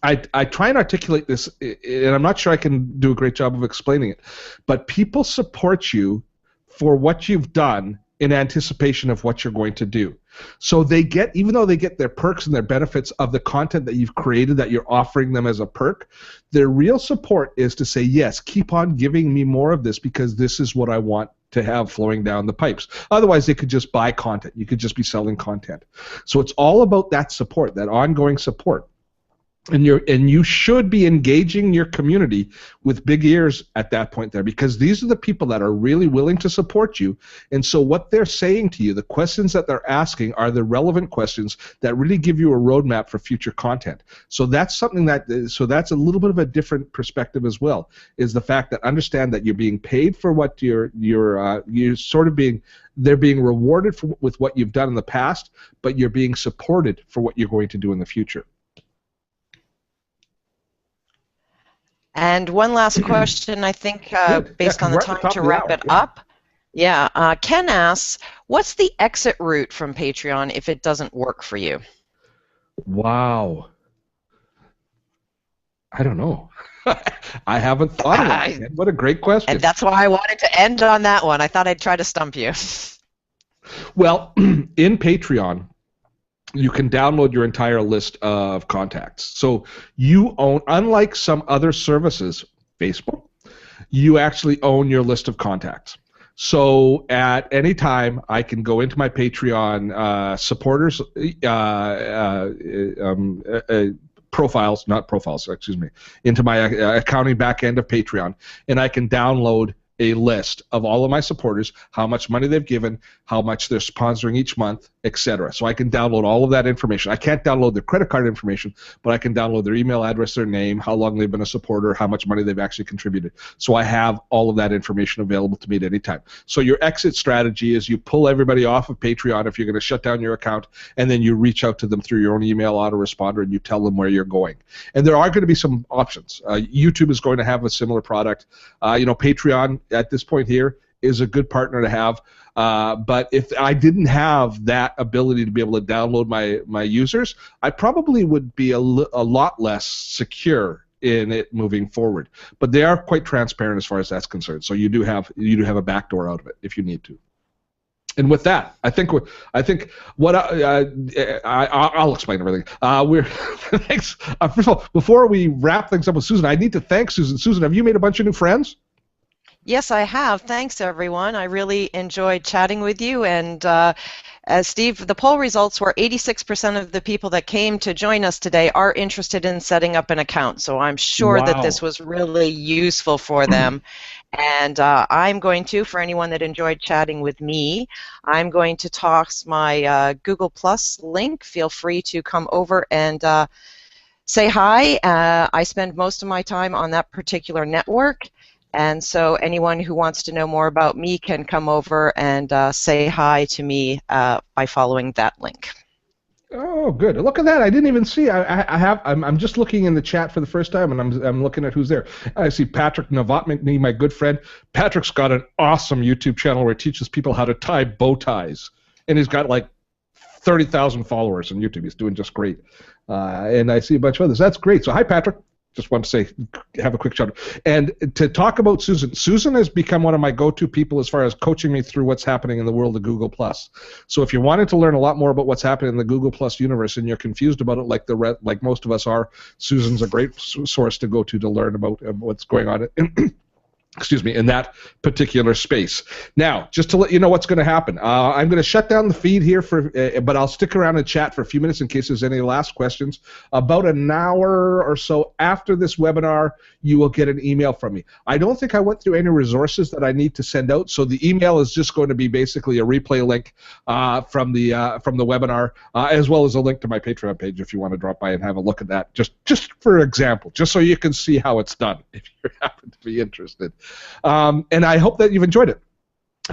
I try and articulate this, and I'm not sure I can do a great job of explaining it, but people support you for what you've done in anticipation of what you're going to do. So even though they get their perks and their benefits of the content that you've created that you're offering them as a perk, their real support is to say, yes, keep on giving me more of this because this is what I want to have flowing down the pipes. Otherwise, they could just buy content. You could just be selling content. So it's all about that support, that ongoing support. And you should be engaging your community with big ears at that point there, because these are the people that are really willing to support you. And so what they're saying to you, the questions that they're asking are the relevant questions that really give you a roadmap for future content. So that's something that's a little bit of a different perspective as well, is the fact that understand that you're being paid for what you're sort of being, they're being rewarded with what you've done in the past, but you're being supported for what you're going to do in the future. And one last question, I think, based on the time to wrap it up. Yeah, Ken asks, what's the exit route from Patreon if it doesn't work for you? Wow. I don't know. I haven't thought of it. What a great question. And that's why I wanted to end on that one. I thought I'd try to stump you. Well, in Patreon, you can download your entire list of contacts. So you own, unlike some other services, Facebook, you actually own your list of contacts. So at any time, I can go into my Patreon supporters profiles, not profiles, excuse me, into my accounting back end of Patreon, and I can download a list of all of my supporters, how much money they've given, how much they're sponsoring each month, etc. So I can download all of that information. I can't download their credit card information, but I can download their email address, their name, how long they've been a supporter, how much money they've actually contributed. So I have all of that information available to me at any time. So your exit strategy is you pull everybody off of Patreon if you're going to shut down your account, and then you reach out to them through your own email autoresponder and you tell them where you're going. And there are going to be some options. YouTube is going to have a similar product. Patreon at this point here is a good partner to have. But if I didn't have that ability to be able to download my users, I probably would be a lot less secure in it moving forward. But they are quite transparent as far as that's concerned. So you do have a backdoor out of it if you need to. And with that, I think what I'll explain everything. Thanks. First of all, before we wrap things up with Susan, I need to thank Susan. Susan, have you made a bunch of new friends? Yes, I have. Thanks, everyone. I really enjoyed chatting with you. And Steve, the poll results were 86% of the people that came to join us today are interested in setting up an account. So I'm sure that this was really useful for them. And I'm going to, for anyone that enjoyed chatting with me, I'm going to toss my Google Plus link. Feel free to come over and say hi. I spend most of my time on that particular network. And so anyone who wants to know more about me can come over and say hi to me by following that link. Oh, good. Look at that. I didn't even see. I'm just looking in the chat for the first time, and I'm looking at who's there. I see Patrick Novotny, my good friend. Patrick's got an awesome YouTube channel where he teaches people how to tie bow ties, and he's got like 30,000 followers on YouTube. He's doing just great. And I see a bunch of others. That's great. So hi, Patrick. Just want to say, have a quick shout out. And to talk about Susan, Susan has become one of my go-to people as far as coaching me through what's happening in the world of Google+. So if you're wanting to learn a lot more about what's happening in the Google+ universe and you're confused about it like most of us are, Susan's a great source to go to learn about what's going on excuse me, in that particular space. Now, just to let you know what's going to happen, I'm going to shut down the feed here, but I'll stick around and chat for a few minutes in case there's any last questions. About an hour or so after this webinar, you will get an email from me. I don't think I went through any resources that I need to send out, so the email is just going to be basically a replay link from the webinar, as well as a link to my Patreon page if you want to drop by and have a look at that, just for example, just so you can see how it's done if you happen to be interested. And I hope that you've enjoyed it.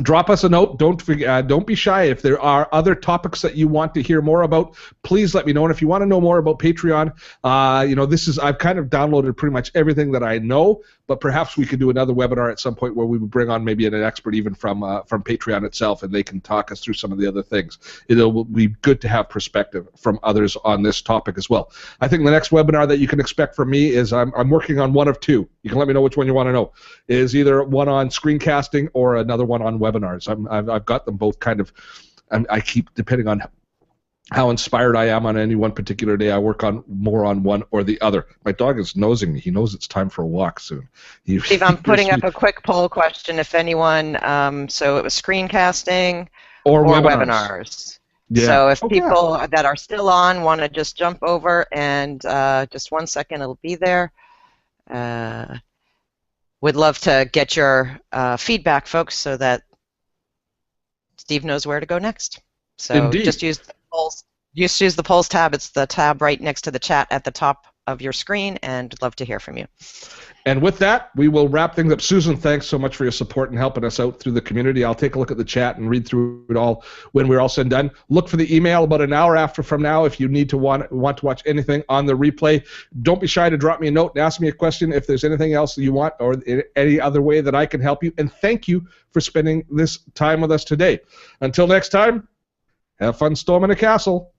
Drop us a note. Don't be shy. If there are other topics that you want to hear more about, please let me know. And if you want to know more about Patreon, I've kind of downloaded pretty much everything that I know, but perhaps we could do another webinar at some point where we would bring on maybe an expert even from Patreon itself, and they can talk us through some of the other things. It'll be good to have perspective from others on this topic as well. I think the next webinar that you can expect from me is I'm working on one of two. You can let me know which one you want to know. Is either one on screencasting or another one on webinars. I've got them both kind of. I keep, depending on how inspired I am on any one particular day, I work on more on one or the other. My dog is nosing me. He knows it's time for a walk soon. Steve, I'm putting up a quick poll question. If anyone, so it was screencasting or webinars. Yeah. So if people that are still on want to just jump over and just 1 second, it'll be there. Would love to get your feedback, folks, so that Steve knows where to go next. So Indeed. Just use the polls. Just use the polls tab. It's the tab right next to the chat at the top of your screen, and love to hear from you. And with that, we will wrap things up. Susan, thanks so much for your support and helping us out through the community. I'll take a look at the chat and read through it all when we're all said and done. Look for the email about an hour after from now if you need to want to watch anything on the replay. Don't be shy to drop me a note and ask me a question if there's anything else that you want or any other way that I can help you. And thank you for spending this time with us today. Until next time, have fun storming a castle.